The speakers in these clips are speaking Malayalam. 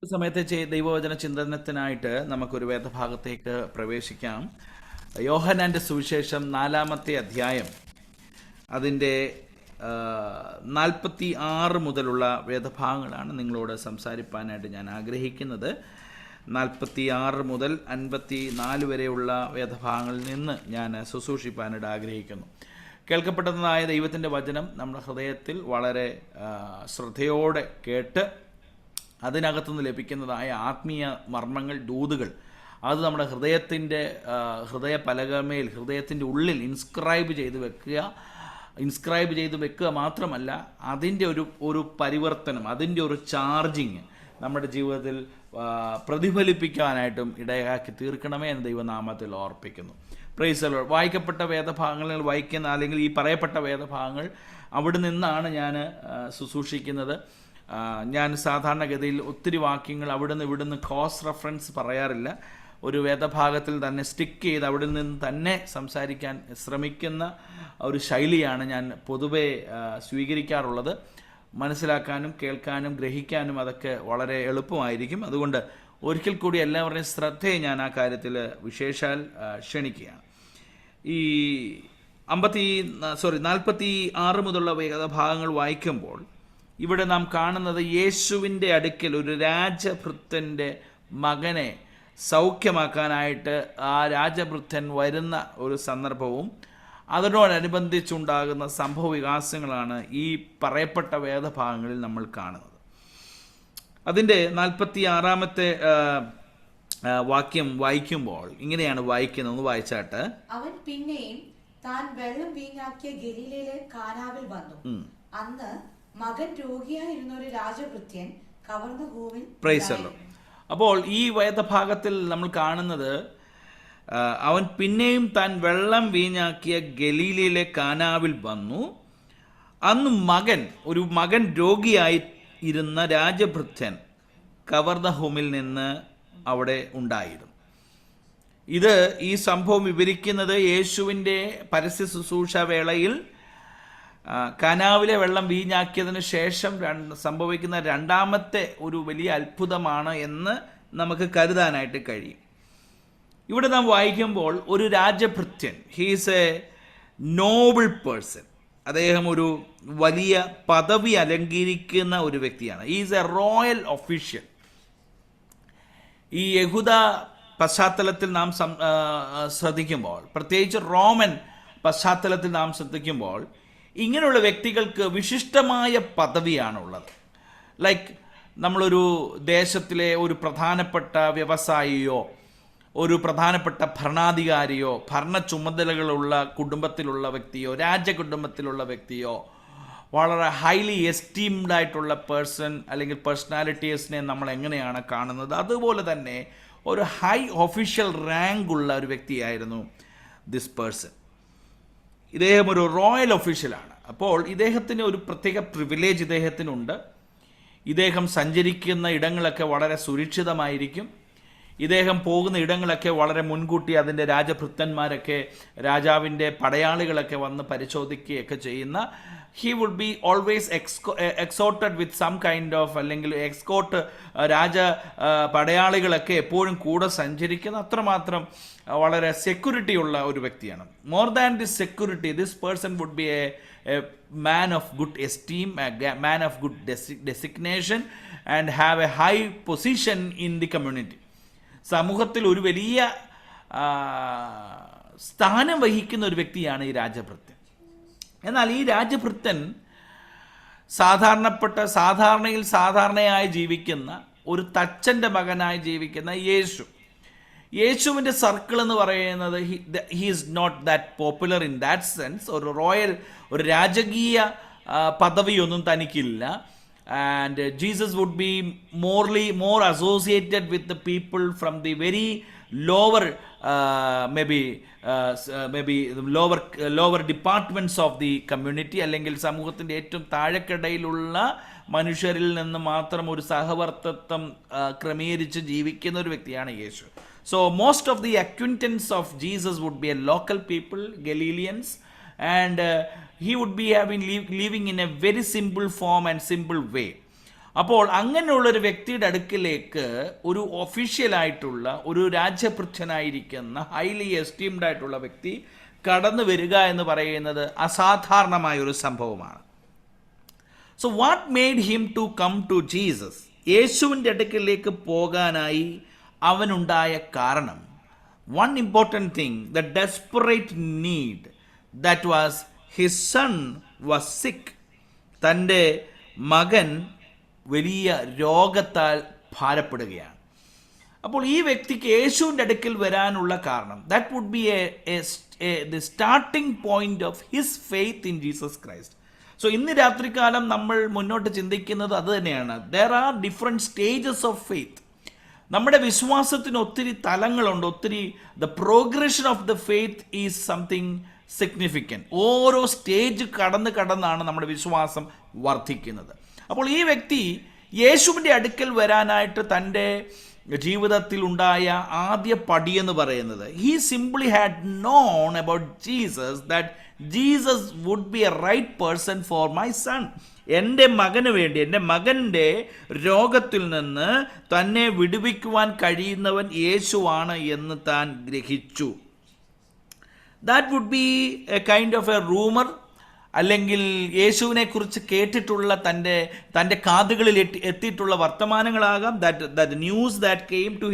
ഈ സമയത്തെ ദൈവവചന ചിന്തനത്തിനായിട്ട് നമുക്കൊരു വേദഭാഗത്തേക്ക് പ്രവേശിക്കാം. യോഹന്നാൻ്റെ സുവിശേഷം 4-ാമത്തെ അധ്യായം അതിൻ്റെ 46 മുതലുള്ള വേദഭാഗങ്ങളാണ് നിങ്ങളോട് സംസാരിപ്പാനായിട്ട് ഞാൻ ആഗ്രഹിക്കുന്നത്. 46 മുതൽ 54 വരെയുള്ള വേദഭാഗങ്ങളിൽ നിന്ന് ഞാൻ ശുശ്രൂഷിപ്പാനായിട്ട് ആഗ്രഹിക്കുന്നു. കേൾക്കപ്പെട്ടതായ ദൈവത്തിൻ്റെ വചനം നമ്മുടെ ഹൃദയത്തിൽ വളരെ ശ്രദ്ധയോടെ കേട്ട് അതിനകത്തുനിന്ന് ലഭിക്കുന്നതായ ആത്മീയ മർമ്മങ്ങൾ, ദൂതുകൾ, അത് നമ്മുടെ ഹൃദയത്തിൻ്റെ ഹൃദയപലകമേൽ, ഹൃദയത്തിൻ്റെ ഉള്ളിൽ ഇൻസ്ക്രൈബ് ചെയ്ത് വെക്കുക മാത്രമല്ല, അതിൻ്റെ ഒരു പരിവർത്തനം, അതിൻ്റെ ഒരു ചാർജിങ് നമ്മുടെ ജീവിതത്തിൽ പ്രതിഫലിപ്പിക്കാനായിട്ടും ഇടയാക്കി തീർക്കണമേ എന്ന് ദൈവനാമത്തിൽ ഓർപ്പിക്കുന്നു. Praise the Lord. വായിക്കപ്പെട്ട വേദഭാഗങ്ങളിൽ വായിക്കുന്ന അല്ലെങ്കിൽ ഈ പറയപ്പെട്ട വേദഭാഗങ്ങൾ അവിടെ നിന്നാണ് ഞാൻ ശുശ്രൂഷിക്കുന്നത്. ഞാൻ സാധാരണഗതിയിൽ ഒത്തിരി വാക്യങ്ങൾ അവിടുന്ന് ഇവിടുന്ന് ക്രോസ് റെഫറൻസ് പറയാറില്ല. ഒരു വേദഭാഗത്തിൽ തന്നെ സ്റ്റിക്ക് ചെയ്ത് അവിടെ നിന്ന് തന്നെ സംസാരിക്കാൻ ശ്രമിക്കുന്ന ഒരു ശൈലിയാണ് ഞാൻ പൊതുവെ സ്വീകരിക്കാറുള്ളത്. മനസ്സിലാക്കാനും കേൾക്കാനും ഗ്രഹിക്കാനും അതൊക്കെ വളരെ എളുപ്പമായിരിക്കും. അതുകൊണ്ട് ഒരിക്കൽ കൂടി എല്ലാവരുടെയും ശ്രദ്ധയെ ഞാൻ ആ കാര്യത്തിൽ വിശേഷാൽ ക്ഷണിക്കുകയാണ്. ഈ 46 മുതലുള്ള വേദഭാഗങ്ങൾ വായിക്കുമ്പോൾ ഇവിടെ നാം കാണുന്നത് യേശുവിൻ്റെ അടുക്കൽ ഒരു രാജഭൃത്യൻ്റെ മകനെ സൗഖ്യമാക്കാനായിട്ട് ആ രാജഭൃത്യൻ വരുന്ന ഒരു സന്ദർഭവും അതിനോടനുബന്ധിച്ചുണ്ടാകുന്ന സംഭവ വികാസങ്ങളാണ് ഈ പറയപ്പെട്ട വേദഭാഗങ്ങളിൽ നമ്മൾ കാണുന്നത്. അതിൻ്റെ 46-ാമത്തെ വാക്യം വായിക്കുമ്പോൾ ഇങ്ങനെയാണ് വായിക്കുന്നത്. ഒന്ന് വായിച്ചാട്ട്. അവൻ പിന്നെയും താൻ വെള്ളം വീഞ്ഞാക്കിയ ഗലീലയിലെ കാനാവിൽ വന്നു. അന്ന് മകൻ രോഗിയായിരുന്ന ഒരു രാജഭൃത്യൻ കവർന്നഭൂമിൽ. Praise the Lord. അപ്പോൾ ഈ വേദഭാഗത്തിൽ നമ്മൾ കാണുന്നത്, അവൻ പിന്നെയും താൻ വെള്ളം വീഞ്ഞാക്കിയ ഗലീലയിലെ കാനാവിൽ വന്നു. അന്ന് ഒരു മകൻ രോഗിയായി ഇരുന്ന രാജഭൃത്യൻ കവർന്നഭൂമിൽ നിന്ന് അവിടെ ഉണ്ടായിരുന്നു. ഈ സംഭവം വിവരിക്കുന്നത് യേശുവിൻ്റെ പരസ്യ ശുശ്രൂഷ വേളയിൽ കാനാവിലെ വെള്ളം വീഞ്ഞാക്കിയതിന് ശേഷം സംഭവിക്കുന്ന രണ്ടാമത്തെ ഒരു വലിയ അത്ഭുതമാണ് എന്ന് നമുക്ക് കരുതാനായിട്ട് കഴിയും. ഇവിടെ നാം വായിക്കുമ്പോൾ ഒരു രാജഭൃത്യൻ, ഹീസ് എ നോബിൾ പേഴ്സൺ, അദ്ദേഹം ഒരു വലിയ പദവി അലങ്കരിക്കുന്ന ഒരു വ്യക്തിയാണ്. He's A royal official. ഈ യഹൂദ പശ്ചാത്തലത്തിൽ നാം ശ്രദ്ധിക്കുമ്പോൾ, പ്രത്യേകിച്ച് റോമൻ പശ്ചാത്തലത്തിൽ നാം ശ്രദ്ധിക്കുമ്പോൾ, ഇങ്ങനെയുള്ള വ്യക്തികൾക്ക് വിശിഷ്ടമായ പദവിയാണുള്ളത്. ലൈക്ക് നമ്മളൊരു ദേശത്തിലെ ഒരു പ്രധാനപ്പെട്ട വ്യവസായിയോ ഒരു പ്രധാനപ്പെട്ട ഭരണാധികാരിയോ ഭരണ ചുമതലകളുള്ള കുടുംബത്തിലുള്ള വ്യക്തിയോ രാജകുടുംബത്തിലുള്ള വ്യക്തിയോ വളരെ ഹൈലി എസ്റ്റീംഡ് ആയിട്ടുള്ള പേഴ്സൺ അല്ലെങ്കിൽ പേഴ്സണാലിറ്റീസിനെ നമ്മൾ എങ്ങനെയാണ് കാണുന്നത്, അതുപോലെ തന്നെ ഒരു ഹൈ ഒഫീഷ്യൽ റാങ്ക് ഉള്ള ഒരു വ്യക്തിയായിരുന്നു ദിസ് പേഴ്സൺ. ഇദ്ദേഹം ഒരു റോയൽ ഒഫീഷ്യലാണ്. അപ്പോൾ ഇദ്ദേഹത്തിന് ഒരു പ്രത്യേക പ്രിവിലേജ് ഇദ്ദേഹത്തിനുണ്ട്. ഇദ്ദേഹം സഞ്ചരിക്കുന്ന ഇടങ്ങളൊക്കെ വളരെ സുരക്ഷിതമായിരിക്കും. ഇദ്ദേഹം പോകുന്ന ഇടങ്ങളൊക്കെ വളരെ മുൻകൂട്ടി അതിൻ്റെ രാജഭൃത്യന്മാരൊക്കെ, രാജാവിൻ്റെ പടയാളികളൊക്കെ വന്ന് പരിശോധിക്കുകയൊക്കെ ചെയ്യുന്ന, he would be always escorted with some kind of, അല്ലെങ്കിൽ എക്സ്കോർട്ട് പടയാളികളൊക്കെ എപ്പോഴും കൂടെ സഞ്ചരിക്കുന്ന അത്രമാത്രം വളരെ സെക്യൂരിറ്റി ഉള്ള ഒരു വ്യക്തിയാണ്. More than this security, this person would be a man of good esteem, a man of good designation and have a high position in the community. സമൂഹത്തിൽ ഒരു വലിയ സ്ഥാനം വഹിക്കുന്ന ഒരു വ്യക്തിയാണ് ഈ രാജഭൃത്യൻ. എന്നാൽ ഈ രാജഭൃത്യൻ സാധാരണയായി ജീവിക്കുന്ന ഒരു തച്ചൻ്റെ മകനായി ജീവിക്കുന്ന യേശുവിൻ്റെ സർക്കിൾ എന്ന് പറയുന്നത്, he is not that popular in that sense. ഒരു രാജകീയ പദവിയൊന്നും തനിക്കില്ല. And Jesus would be more associated with the people from the very lower maybe lower departments of the community, അല്ലെങ്കിൽ സമൂഹത്തിൻ്റെ ഏറ്റവും താഴെക്കിടയിലുള്ള മനുഷ്യരിൽ നിന്ന് മാത്രം ഒരു സഹവർത്തിത്വം ക്രമീകരിച്ച് ജീവിക്കുന്ന ഒരു വ്യക്തിയാണ് യേശു. So most of the acquaintance of Jesus would be a local people, Galileans, and he would be living in a very simple form and simple way. അപ്പോൾ അങ്ങനെയുള്ളൊരു വ്യക്തിയുടെ അടുക്കിലേക്ക് ഒരു ഒഫീഷ്യലായിട്ടുള്ള ഒരു രാജ്യഭൃത്യനായിരിക്കുന്ന ഹൈലി എസ്റ്റീംഡ് ആയിട്ടുള്ള വ്യക്തി കടന്നു വരിക എന്ന് പറയുന്നത് അസാധാരണമായ ഒരു സംഭവമാണ്. So what made him to come to Jesus? യേശുവിൻ്റെ അടുക്കിലേക്ക് പോകാനായി അവനുണ്ടായ കാരണം, one important thing, the desperate need that was his son was sick. തൻ്റെ മകൻ വലിയ രോഗത്താൽ ഭാരപ്പെടുകയാണ്. അപ്പോൾ ഈ വ്യക്തിക്ക് യേശുവിൻ്റെ അടുക്കൽ വരാനുള്ള കാരണം, that would be the starting point of his faith in Jesus Christ. So ഇന്ന് രാത്രികാലം നമ്മൾ മുന്നോട്ട് ചിന്തിക്കുന്നത് അത് തന്നെയാണ്. There are different stages of faith. നമ്മുടെ വിശ്വാസത്തിന് ഒത്തിരി തലങ്ങളുണ്ട്, ഒത്തിരി. The progression of the faith is something significant. ഓരോ സ്റ്റേജ് കടന്നാണ് നമ്മുടെ വിശ്വാസം വർദ്ധിക്കുന്നത്. അപ്പോൾ ഈ വ്യക്തി യേശുവിൻ്റെ അടുക്കൽ വരാനായിട്ട് തൻ്റെ ജീവിതത്തിൽ ഉണ്ടായ ആദ്യ പടിയെന്ന് പറയുന്നത്, he simply had known about Jesus, that Jesus would be a right person for my son. എൻ്റെ മകന് വേണ്ടി, എൻ്റെ മകൻ്റെ രോഗത്തിൽ നിന്ന് തന്നെ വിടുവിക്കുവാൻ കഴിയുന്നവൻ യേശുവാണ് എന്ന് താൻ ഗ്രഹിച്ചു. That would be a kind of a rumour, അല്ലെങ്കിൽ യേശുവിനെ കുറിച്ച് കേട്ടിട്ടുള്ള തൻ്റെ കാതുകളിൽ എത്തിയിട്ടുള്ള വർത്തമാനങ്ങളാകാം. That news that came to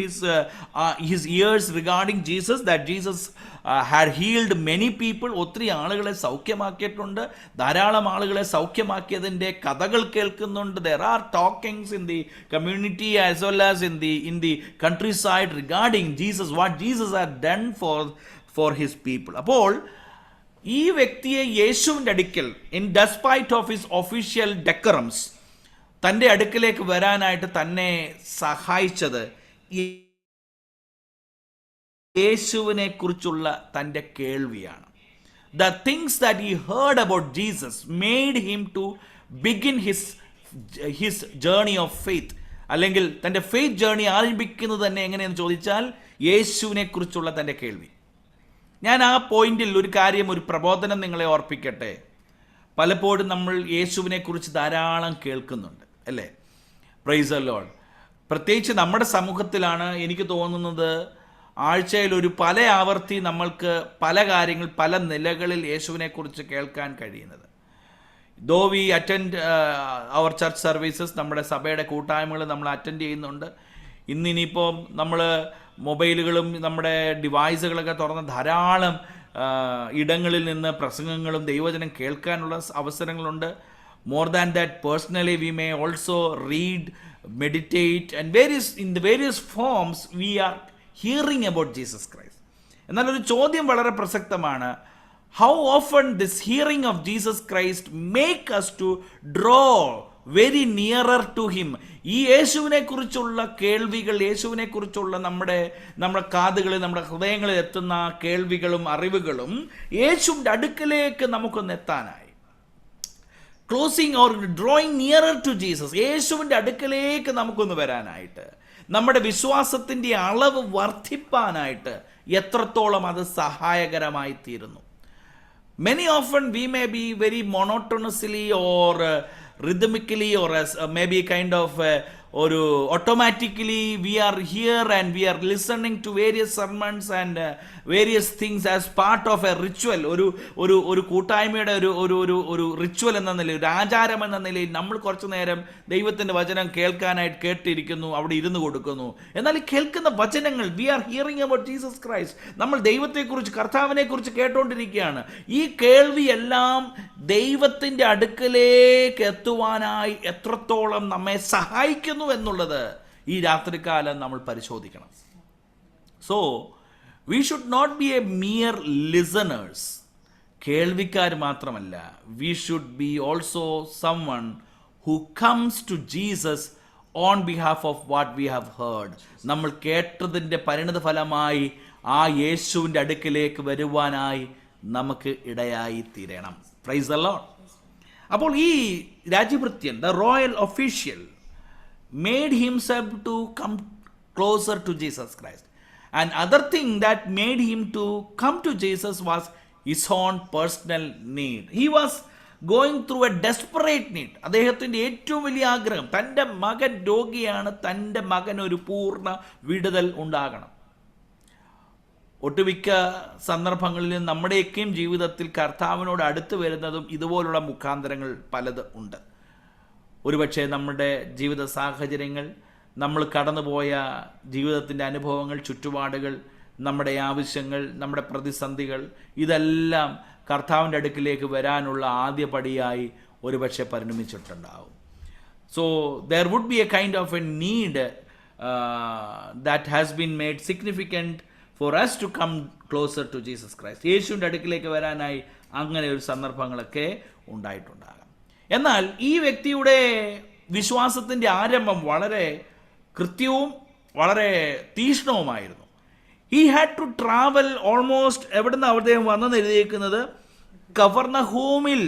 his ears regarding Jesus, that Jesus had healed many people. ഒത്തിരി ആളുകളെ സൗഖ്യമാക്കിയിട്ടുണ്ട്, ധാരാളം ആളുകളെ സൗഖ്യമാക്കിയതിൻ്റെ കഥകൾ കേൾക്കുന്നുണ്ട്. There are talkings in the community as well as in the countryside regarding Jesus, what Jesus had done for his people. അപ്പോൾ ഈ വ്യക്തിയെ യേശുവിൻ്റെ അടുക്കൽ, in despite of his official decorums, തൻ്റെ അടുക്കലേക്ക് വരാനായിട്ട് തന്നെ സഹായിച്ചത് യേശുവിനെ കുറിച്ചുള്ള തൻ്റെ കേൾവിയാണ്. The things that he heard about Jesus made him to begin his journey of faith. അല്ലെങ്കിൽ തൻ്റെ ഫെയ്ത്ത് ജേർണി ആരംഭിക്കുന്നത് തന്നെ എങ്ങനെയെന്ന് ചോദിച്ചാൽ യേശുവിനെ കുറിച്ചുള്ള തൻ്റെ കേൾവി. ഞാൻ ആ പോയിന്റിൽ ഒരു പ്രബോധനം നിങ്ങളെ ഓർപ്പിക്കട്ടെ. പലപ്പോഴും നമ്മൾ യേശുവിനെ കുറിച്ച് ധാരാളം കേൾക്കുന്നുണ്ട്, അല്ലേ? Price the Lord. പ്രത്യേകിച്ച് നമ്മുടെ സമൂഹത്തിലാണ് എനിക്ക് തോന്നുന്നത് ആഴ്ചയിൽ പല ആവർത്തി നമ്മൾക്ക് പല കാര്യങ്ങൾ, പല നിലകളിൽ യേശുവിനെ കുറിച്ച് കേൾക്കാൻ കഴിയുന്നത്. Though we attend our church services, നമ്മുടെ സഭയുടെ കൂട്ടായ്മകൾ നമ്മൾ അറ്റൻഡ് ചെയ്യുന്നുണ്ട്. ഇന്നിപ്പോൾ നമ്മൾ മൊബൈലുകളും നമ്മുടെ ഡിവൈസുകളൊക്കെ തുറന്ന് ധാരാളം ഇടങ്ങളിൽ നിന്ന് പ്രസംഗങ്ങളും ദൈവവചനം കേൾക്കാനുള്ള അവസരങ്ങളുണ്ട്. More than that, personally we may also read, meditate and in the various forms we are hearing about Jesus Christ. എന്നാൽ ഒരു ചോദ്യം വളരെ പ്രസക്തമാണ്. How often this hearing of Jesus Christ make us to draw very nearer to him? ഈ യേശുവിനെ കുറിച്ചുള്ള കേൾവികൾ, യേശുവിനെ കുറിച്ചുള്ള നമ്മുടെ കാതുകളിൽ, നമ്മുടെ ഹൃദയങ്ങളിൽ എത്തുന്ന കേൾവികളും അറിവുകളും യേശുവിൻ്റെ അടുക്കലേക്ക് നമുക്കൊന്ന് എത്താനായി, closing or drawing nearer to Jesus, യേശുവിൻ്റെ അടുക്കലേക്ക് നമുക്കൊന്ന് വരാനായിട്ട്, നമ്മുടെ വിശ്വാസത്തിൻ്റെ അളവ് വർദ്ധിപ്പാനായിട്ട് എത്രത്തോളം അത് സഹായകരമായി തീരുന്നു. Many often we may be very monotonously or rhythmically or maybe kind of or automatically we are here and we are listening to various sermons and various things as part of a ritual. ഒരു കൂട്ടായ്മയുടെ ഒരു റിച്വൽ എന്ന നിലയിൽ, ഒരു ആചാരം എന്ന നിലയിൽ നമ്മൾ കുറച്ചു നേരം ദൈവത്തിൻ്റെ വചനം കേൾക്കാനായിട്ട് കേട്ടിരിക്കുന്നു, അവിടെ ഇരുന്ന് കൊടുക്കുന്നു. എന്നാൽ ഈ കേൾക്കുന്ന വചനങ്ങൾ, we are hearing about Jesus Christ, നമ്മൾ ദൈവത്തെക്കുറിച്ച്, കർത്താവിനെ കുറിച്ച് കേട്ടുകൊണ്ടിരിക്കുകയാണ്. ഈ കേൾവിയെല്ലാം ദൈവത്തിൻ്റെ അടുക്കലേക്ക് എത്തുവാനായി എത്രത്തോളം നമ്മെ സഹായിക്കുന്നു എന്നുള്ളത് ഈ രാത്രികാലം നമ്മൾ പരിശോധിക്കണം. So we should not be a mere listeners, കേൾവിക്കാർ മാത്രമല്ല, we should be also someone who comes to Jesus on behalf of what we have heard. നമ്മൾ കേട്ടതിൻ്റെ പരിണിത ഫലമായി ആ യേശുവിൻ്റെ അടുക്കിലേക്ക് വരുവാനായി നമുക്ക് ഇടയായി തീരണം. Praise the Lord. അപ്പോൾ ഈ രാജ്യഭൃത്യൻ, the royal official, made himself to come closer to Jesus Christ. And other thing that made him to come to Jesus was his own personal need. He was going through A desperate need. അദ്ദേഹത്തിൻ്റെ ഏറ്റവും വലിയ ആഗ്രഹം, തൻ്റെ മകൻ രോഗിയാണ്, തൻ്റെ മകനൊരു പൂർണ്ണ വിടുതൽ ഉണ്ടാകണം. ഒട്ടുമിക്ക സന്ദർഭങ്ങളിലും നമ്മുടെയൊക്കെയും ജീവിതത്തിൽ കർത്താവിനോട് അടുത്ത് വരുന്നതും ഇതുപോലുള്ള മുഖാന്തരങ്ങൾ പലത് ഉണ്ട്. ഒരുപക്ഷെ നമ്മുടെ ജീവിത സാഹചര്യങ്ങൾ, നമ്മൾ കടന്നുപോയ ജീവിതത്തിൻ്റെ അനുഭവങ്ങൾ, ചുറ്റുപാടുകൾ, നമ്മുടെ ആവശ്യങ്ങൾ, നമ്മുടെ പ്രതിസന്ധികൾ, ഇതെല്ലാം കർത്താവിൻ്റെ അടുക്കിലേക്ക് വരാനുള്ള ആദ്യ പടിയായി ഒരുപക്ഷെ പരിണമിച്ചിട്ടുണ്ടാവും. So there would be a kind of a need that has been made significant for us to come closer to Jesus Christ. യേശുവിൻ്റെ അടുക്കിലേക്ക് വരാനായി അങ്ങനെ ഒരു സന്ദർഭങ്ങളൊക്കെ ഉണ്ടായിട്ടുണ്ടാകാം. എന്നാൽ ഈ വ്യക്തിയുടെ വിശ്വാസത്തിൻ്റെ ആരംഭം വളരെ കൃത്യവും വളരെ തീക്ഷ്ണവുമായിരുന്നു. He had to travel almost, എവിടുന്ന് അദ്ദേഹം വന്നെന്ന് എഴുതിയിരിക്കുന്നത് കഫർന്നഹൂമിൽ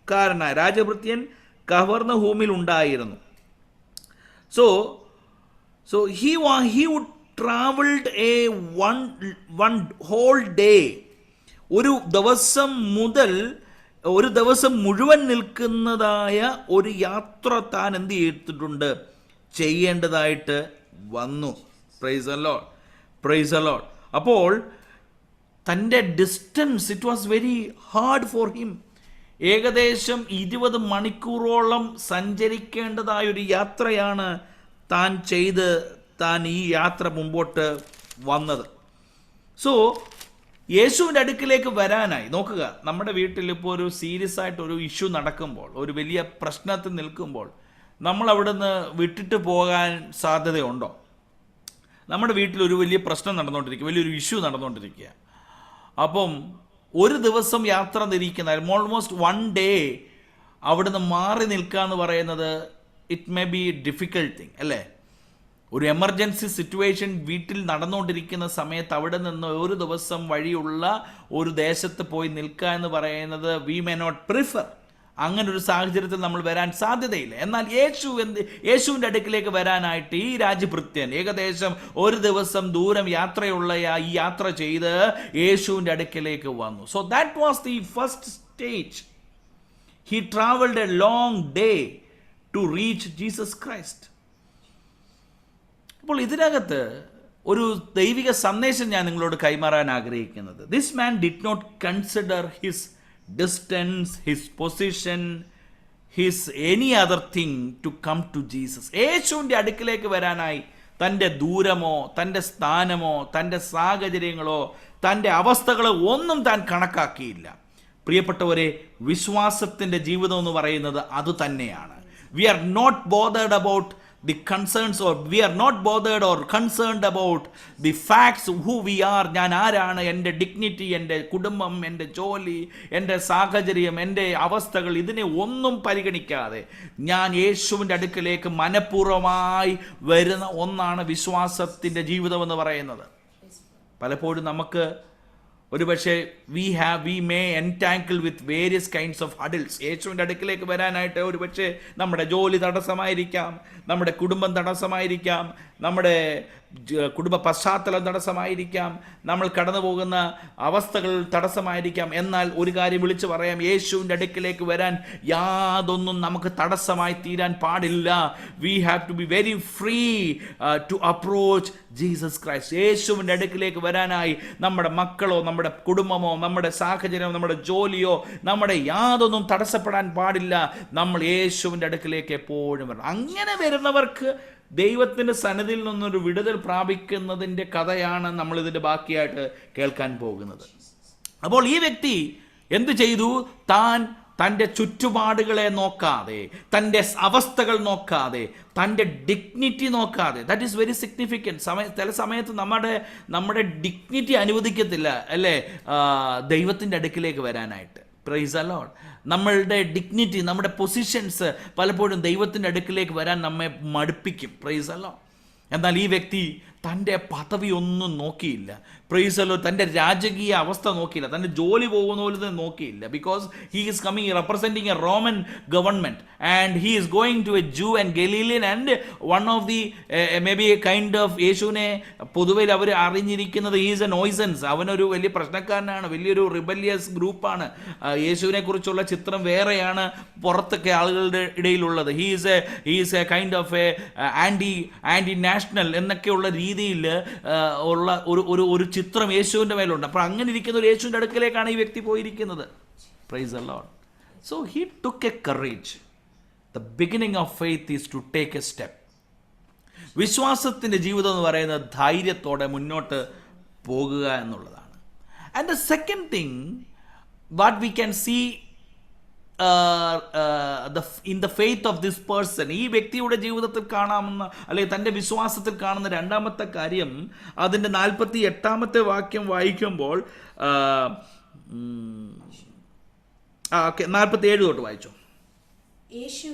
കാരനായ രാജഭൃത്യൻ കഫർന്നഹൂമിൽ ഉണ്ടായിരുന്നു. So he would traveled a one whole day. ഒരു ദിവസം മുഴുവൻ നിൽക്കുന്നതായ ഒരു യാത്ര താൻ എന്ത് ചെയ്തിട്ടുണ്ട്, ചെയ്യേണ്ടതായിട്ട് വന്നു. Price the Lord, price the Lord. അപ്പോൾ തൻ്റെ distance, it was very hard for him. ഏകദേശം 20 മണിക്കൂറോളം സഞ്ചരിക്കേണ്ടതായൊരു യാത്രയാണ് താൻ ഈ യാത്ര മുമ്പോട്ട് വന്നത്. സോ യേശുവിൻ്റെ അടുക്കിലേക്ക് വരാനായി നോക്കുക. നമ്മുടെ വീട്ടിൽ ഇപ്പോൾ ഒരു സീരിയസ് ആയിട്ട് ഒരു ഇഷ്യൂ നടക്കുമ്പോൾ, ഒരു വലിയ പ്രശ്നത്തിൽ നിൽക്കുമ്പോൾ, നമ്മൾ അവിടുന്ന് വിട്ടിട്ട് പോകാൻ സാധ്യതയുണ്ടോ? നമ്മുടെ വീട്ടിൽ ഒരു വലിയ പ്രശ്നം നടന്നുകൊണ്ടിരിക്കുക, വലിയൊരു ഇഷ്യൂ നടന്നുകൊണ്ടിരിക്കുക. അപ്പം ഒരു ദിവസം യാത്ര തിരിക്കുന്ന, ഓൾമോസ്റ്റ് 1 day അവിടുന്ന് മാറി നിൽക്കുക എന്ന് പറയുന്നത് it may be difficult thing അല്ലേ? ഒരു എമർജൻസി സിറ്റുവേഷൻ വീട്ടിൽ നടന്നുകൊണ്ടിരിക്കുന്ന സമയത്ത് അവിടെ നിന്ന് ഒരു ദിവസം വഴിയുള്ള ഒരു ദേശത്ത് പോയി നിൽക്കുക എന്ന് പറയുന്നത് വി മേ നോട്ട് പ്രിഫർ. അങ്ങനെ ഒരു സാഹചര്യത്തിൽ നമ്മൾ വരാൻ സാധ്യതയില്ല. എന്നാൽ യേശുവിൻ്റെ അടുക്കിലേക്ക് വരാനായിട്ട് ഈ രാജഭൃത്യൻ ഏകദേശം ഒരു ദിവസം ദൂരം യാത്രയുള്ള ഈ യാത്ര ചെയ്ത് യേശുവിൻ്റെ അടുക്കിലേക്ക് വന്നു. So that was the first stage. He travelled a long day to reach Jesus Christ. അപ്പോൾ ഇതിനകത്ത് ഒരു ദൈവിക സന്ദേശം ഞാൻ നിങ്ങളോട് കൈമാറാൻ ആഗ്രഹിക്കുന്നത്, this man did not consider his distance, his position, his any other thing to come to Jesus. യേശുവിൻ്റെ അടുക്കിലേക്ക് വരാനായി തൻ്റെ ദൂരമോ തൻ്റെ സ്ഥാനമോ തൻ്റെ സാഹചര്യങ്ങളോ തൻ്റെ അവസ്ഥകളോ ഒന്നും താൻ കണക്കാക്കിയില്ല. പ്രിയപ്പെട്ടവരെ, വിശ്വാസത്തിൻ്റെ ജീവിതം എന്ന് പറയുന്നത് അതുതന്നെയാണ്. We are not bothered about the concerns, or we are not bothered or concerned about the facts who we are. ഞാൻ ആരാണ്, എൻ്റെ ഡിഗ്നിറ്റി, എൻ്റെ കുടുംബം, എൻ്റെ ജോലി, എൻ്റെ സാഹചര്യം, എൻ്റെ അവസ്ഥകൾ, ഇതിനെ ഒന്നും പരിഗണിക്കാതെ ഞാൻ യേശുവിൻ്റെ അടുക്കലേക്ക് മനഃപൂർവ്വമായി വരുന്ന ഒന്നാണ് വിശ്വാസത്തിൻ്റെ ജീവിതം എന്ന് പറയുന്നത്. പലപ്പോഴും നമുക്ക് ഒരുപക്ഷെ we may entangle with various kinds of hurdles. യേശുവിൻ്റെ അടുക്കിലേക്ക് വരാനായിട്ട് ഒരുപക്ഷെ നമ്മുടെ ജോലി തടസ്സമായിരിക്കാം, നമ്മുടെ കുടുംബം തടസ്സമായിരിക്കാം, നമ്മുടെ കുടുംബ പശ്ചാത്തലം തടസ്സമായിരിക്കാം, നമ്മൾ കടന്നു പോകുന്ന അവസ്ഥകൾ തടസ്സമായിരിക്കാം. എന്നാൽ ഒരു കാര്യം വിളിച്ചു പറയാം, യേശുവിൻ്റെ അടുക്കിലേക്ക് വരാൻ യാതൊന്നും നമുക്ക് തടസ്സമായി തീരാൻ പാടില്ല. We have to be very free to approach Jesus Christ. യേശുവിൻ്റെ അടുക്കിലേക്ക് വരാനായി നമ്മുടെ മക്കളോ നമ്മുടെ കുടുംബമോ നമ്മുടെ സാഹചര്യമോ നമ്മുടെ ജോലിയോ നമ്മുടെ യാതൊന്നും തടസ്സപ്പെടാൻ പാടില്ല. നമ്മൾ യേശുവിൻ്റെ അടുക്കിലേക്ക് എപ്പോഴും വരണം. അങ്ങനെ വരുന്നവർക്ക് ദൈവത്തിൻ്റെ സന്നിധിയിൽ നിന്നൊരു വിടുതൽ പ്രാപിക്കുന്നതിൻ്റെ കഥയാണ് നമ്മളിതിൻ്റെ ബാക്കിയായിട്ട് കേൾക്കാൻ പോകുന്നത്. അപ്പോൾ ഈ വ്യക്തി എന്ത് ചെയ്തു? തൻ്റെ ചുറ്റുപാടുകളെ നോക്കാതെ, തൻ്റെ അവസ്ഥകൾ നോക്കാതെ, തൻ്റെ ഡിഗ്നിറ്റി നോക്കാതെ. That is very significant. ചില സമയത്ത് നമ്മുടെ ഡിഗ്നിറ്റി അനുവദിക്കത്തില്ല അല്ലേ ദൈവത്തിൻ്റെ അടുക്കിലേക്ക് വരാനായിട്ട്. Price the Lord. നമ്മളുടെ ഡിഗ്നിറ്റി, നമ്മുടെ പൊസിഷൻസ് പലപ്പോഴും ദൈവത്തിൻ്റെ അടുക്കിലേക്ക് വരാൻ നമ്മെ മടുപ്പിക്കും. Price the Lord. എന്നാൽ ഈ വ്യക്തി തൻ്റെ പദവി ഒന്നും നോക്കിയില്ല. Praise the Lord. തൻ്റെ രാജകീയ അവസ്ഥ നോക്കിയില്ല, തൻ്റെ ജോലി പോകുന്ന പോലെ നോക്കിയില്ല. Because he is coming representing a Roman government and he is going to a Jew and Galilean and one of the may be a kind of യേശുവിനെ പൊതുവെ അവർ അറിഞ്ഞിരിക്കുന്നത് ഈസ് എ നോയ്സൻസ്. അവനൊരു വലിയ പ്രശ്നക്കാരനാണ്, വലിയൊരു റിബല്യസ് ഗ്രൂപ്പാണ്. യേശുവിനെ കുറിച്ചുള്ള ചിത്രം വേറെയാണ് പുറത്തൊക്കെ ആളുകളുടെ ഇടയിലുള്ളത്. He is a kind of a anti national എന്നൊക്കെയുള്ള രീതിയിൽ ഉള്ള ഒരു ചിത്രം യേശുവിൻ്റെ മേലുണ്ട്. അപ്പോൾ അങ്ങനെ ഇരിക്കുന്ന ഒരു യേശുവിൻ്റെ അടുക്കലേക്കാണ് ഈ വ്യക്തി പോയിരിക്കുന്നത്. Praise the Lord. So he took a courage. The beginning of faith is to take a step. വിശ്വാസത്തിൻ്റെ ജീവിതം എന്ന് പറയുന്നത് ധൈര്യത്തോടെ മുന്നോട്ട് പോകുക എന്നുള്ളതാണ്. And the second thing what we can see in the faith of this person, ഈ വ്യക്തിയുടെ ജീവിതത്തിൽ കാണാമെന്ന അല്ലെങ്കിൽ തൻ്റെ വിശ്വാസത്തിൽ കാണുന്ന രണ്ടാമത്തെ കാര്യം, അതിൻ്റെ 48-ാമത്തെ വാക്യം വായിക്കുമ്പോൾ 47 തൊട്ട് വായിച്ചോ. യേശു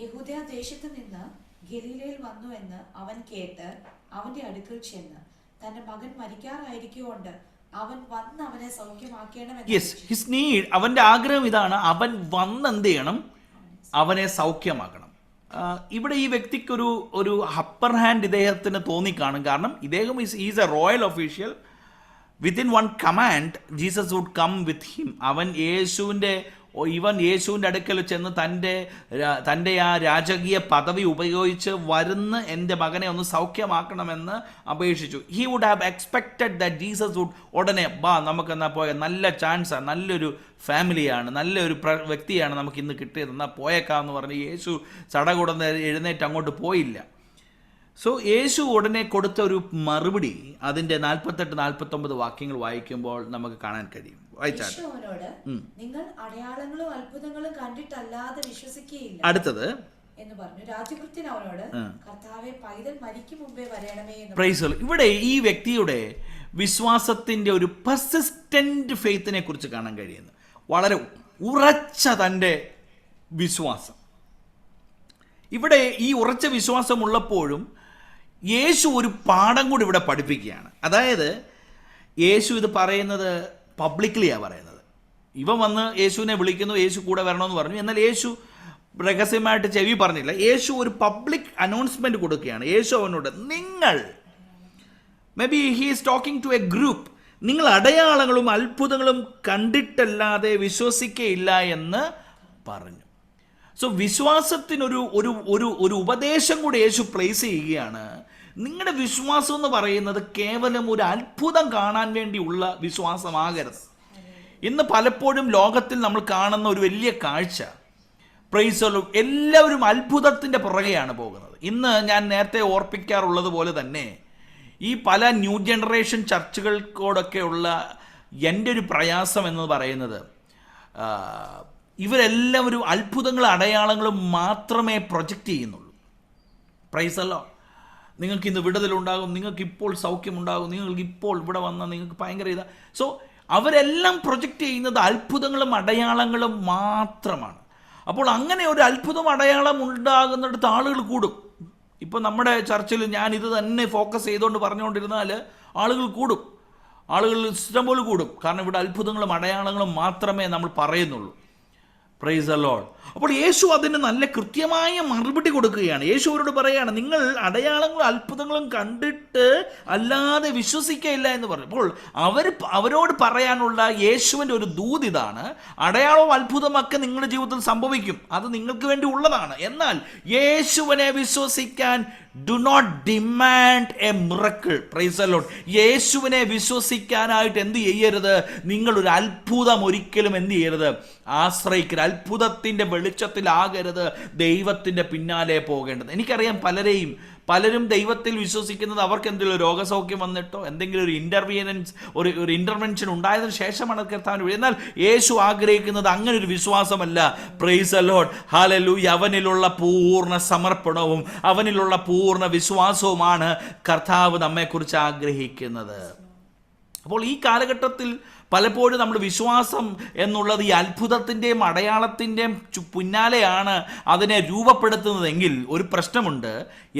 യഹൂദയ ദേശത്ത് നിന്ന് ഗലീലയിൽ വന്നു എന്ന് അവൻ കേട്ട് അവന്റെ അടുക്കൽ ചെന്ന് തന്റെ മകൻ മരിക്കാറായിരിക്കുകൊണ്ട് അവൻ വന്ന് അവനെ സൗഖ്യമാക്കണമെന്ന്. യെസ്, ഹിസ് നീഡ്, അവൻ്റെ ആഗ്രഹം ഇതാണ്, അവൻ വന്ന് എന്ത് ചെയ്യണം, അവനെ സൗഖ്യമാക്കണം. ഇവിടെ ഈ വ്യക്തിക്കൊരു അപ്പർ ഹാൻഡ് ഇദ്ദേഹത്തിന് തോന്നിക്കാണും. കാരണം ഇദ്ദേഹം is a royal official. Within one command Jesus would come with him. ഇവൻ യേശുവിൻ്റെ അടുക്കൽ ചെന്ന് തൻ്റെ ആ രാജകീയ പദവി ഉപയോഗിച്ച് വരുന്ന എൻ്റെ മകനെ ഒന്ന് സൗഖ്യമാക്കണമെന്ന് അപേക്ഷിച്ചു. He would have expected that Jesus would ഉടനെ നമുക്കെന്നാൽ പോയ നല്ല ചാൻസാണ്, നല്ലൊരു ഫാമിലിയാണ്, നല്ലൊരു വ്യക്തിയാണ് നമുക്ക് ഇന്ന് കിട്ടിയത്, എന്നാൽ പോയേക്കാമെന്ന് പറഞ്ഞ് യേശു ചടകുടന്ന് എഴുന്നേറ്റ് അങ്ങോട്ട് പോയില്ല. സോ യേശു ഉടനെ കൊടുത്ത ഒരു മറുപടി അതിൻ്റെ 48-49 വാക്യങ്ങൾ വായിക്കുമ്പോൾ നമുക്ക് കാണാൻ കഴിയും. യേശു അവനോട്, നിങ്ങൾ അടയാളങ്ങളും അത്ഭുതങ്ങളും കണ്ടിട്ടല്ലാതെ വിശ്വസിക്കുകയില്ല. അടുത്തത് എന്ന് പറഞ്ഞു. രാജകൃത്യൻ അവനോട്, കർത്താവേ, പൈതൽ മരിക്കും മുമ്പേ വരണമേ എന്ന്. Price the Lord. ഇവിടെ ഈ വ്യക്തിയുടെ വിശ്വാസത്തിൻ്റെ ഒരു പെർസിസ്റ്റന്റ് ഫെയ്ത്തിനെ കുറിച്ച് കാണാൻ കഴിയുന്നു. വളരെ ഉറച്ച തൻ്റെ വിശ്വാസം. ഇവിടെ ഈ ഉറച്ച വിശ്വാസമുള്ളപ്പോഴും യേശു ഒരു പാഠം കൂടി ഇവിടെ പഠിപ്പിക്കുകയാണ്. അതായത് യേശു ഇത് പറയുന്നത് പബ്ലിക്കലിയാണ് പറയുന്നത്. ഇവൻ വന്ന് യേശുവിനെ വിളിക്കുന്നു, യേശു കൂടെ വരണമെന്ന് പറഞ്ഞു. എന്നാൽ യേശു രഹസ്യമായിട്ട് ചെവി പറഞ്ഞില്ല. യേശു ഒരു പബ്ലിക് അനൗൺസ്മെന്റ് കൊടുക്കുകയാണ്. യേശു അവനോട്, നിങ്ങൾ, may be he is talking to a group, നിങ്ങൾ അടയാളങ്ങളും അത്ഭുതങ്ങളും കണ്ടിട്ടല്ലാതെ വിശ്വസിക്കയില്ല എന്ന് പറഞ്ഞു. സോ വിശ്വാസത്തിനൊരു ഒരു ഉപദേശം കൂടി യേശു പ്ലേസ് ചെയ്യുകയാണ്. നിങ്ങളുടെ വിശ്വാസം എന്ന് പറയുന്നത് കേവലം ഒരു അത്ഭുതം കാണാൻ വേണ്ടിയുള്ള വിശ്വാസമാകരുത്. ഇന്ന് പലപ്പോഴും ലോകത്തിൽ നമ്മൾ കാണുന്ന ഒരു വലിയ കാഴ്ച, പ്രൈസ് ദി ലോർഡ്, എല്ലാവരും അത്ഭുതത്തിൻ്റെ പുറകെയാണ് പോകുന്നത്. ഇന്ന് ഞാൻ നേരത്തെ ഓർപ്പിക്കാറുള്ളത് പോലെ തന്നെ ഈ പല ന്യൂ ജനറേഷൻ ചർച്ചുകൾക്കോടൊക്കെയുള്ള എൻ്റെ ഒരു പ്രയാസം എന്ന് പറയുന്നത്, ഇവരെല്ലാം ഒരു അത്ഭുതങ്ങളും അടയാളങ്ങളും മാത്രമേ പ്രൊജക്റ്റ് ചെയ്യുന്നുള്ളൂ. Price the Lord. നിങ്ങൾക്ക് ഇന്ന് വിടുതലുണ്ടാകും, നിങ്ങൾക്ക് ഇപ്പോൾ സൗഖ്യമുണ്ടാകും, നിങ്ങൾക്ക് ഇപ്പോൾ ഇവിടെ വന്നാൽ നിങ്ങൾക്ക് ഭയങ്കര ഇതാ. സോ അവരെല്ലാം പ്രൊജക്റ്റ് ചെയ്യുന്നത് അത്ഭുതങ്ങളും അടയാളങ്ങളും മാത്രമാണ്. അപ്പോൾ അങ്ങനെ ഒരു അത്ഭുതം അടയാളം ഉണ്ടാകുന്നിടത്ത് ആളുകൾ കൂടും. ഇപ്പോൾ നമ്മുടെ ചർച്ചിൽ ഞാൻ ഇത് തന്നെ ഫോക്കസ് ചെയ്തുകൊണ്ട് പറഞ്ഞുകൊണ്ടിരുന്നാൽ ആളുകൾ കൂടും, ആളുകൾ ഇഷ്ടംപോലെ കൂടും. കാരണം ഇവിടെ അത്ഭുതങ്ങളും അടയാളങ്ങളും മാത്രമേ നമ്മൾ പറയുന്നുള്ളൂ. Price the Lord. അപ്പോൾ യേശു അതിന് നല്ല കൃത്യമായ മറുപടി കൊടുക്കുകയാണ്. യേശു അവരോട് പറയുകയാണ്, നിങ്ങൾ അടയാളങ്ങളും അത്ഭുതങ്ങളും കണ്ടിട്ട് അല്ലാതെ വിശ്വസിക്കയില്ല എന്ന് പറഞ്ഞു. അപ്പോൾ അവരോട് പറയാനുള്ള യേശുവിൻ്റെ ഒരു ദൂത് ഇതാണ്, അടയാളവും അത്ഭുതമൊക്കെ നിങ്ങളുടെ ജീവിതത്തിൽ സംഭവിക്കും, അത് നിങ്ങൾക്ക് വേണ്ടി ഉള്ളതാണ്. എന്നാൽ യേശുവിനെ വിശ്വസിക്കാൻ do not demand a miracle. Praise the Lord. യേശുവിനെ വിശ്വസിക്കാനായിട്ട് എന്ത് ചെയ്യരുത്, നിങ്ങളൊരു അത്ഭുതം ഒരിക്കലും എന്ത് ചെയ്യരുത്, ആശ്രയിക്കരുത്. അത്ഭുതത്തിൻ്റെ വെളിച്ചത്തിലാകരുത് ദൈവത്തിൻ്റെ പിന്നാലെ പോകേണ്ടത്. എനിക്കറിയാം പലരും ദൈവത്തിൽ വിശ്വസിക്കുന്നത് അവർക്ക് എന്തെങ്കിലും രോഗസൗഖ്യം വന്നിട്ടോ എന്തെങ്കിലും ഒരു ഇൻ്റർവെൻഷൻ ഉണ്ടായതിനു ശേഷമാണ് കർത്താവിന്. എന്നാൽ യേശു ആഗ്രഹിക്കുന്നത് അങ്ങനെ ഒരു വിശ്വാസമല്ല. Praise the Lord. ഹല്ലേലൂയ. അവനിലുള്ള പൂർണ്ണ സമർപ്പണവും അവനിലുള്ള പൂർണ്ണ വിശ്വാസവുമാണ് കർത്താവ് നമ്മെക്കുറിച്ച് ആഗ്രഹിക്കുന്നത്. അപ്പോൾ ഈ കാലഘട്ടത്തിൽ പലപ്പോഴും നമ്മുടെ വിശ്വാസം എന്നുള്ളത് ഈ അത്ഭുതത്തിൻ്റെയും അടയാളത്തിൻ്റെയും പിന്നാലെയാണ് അതിനെ രൂപപ്പെടുത്തുന്നതെങ്കിൽ ഒരു പ്രശ്നമുണ്ട്.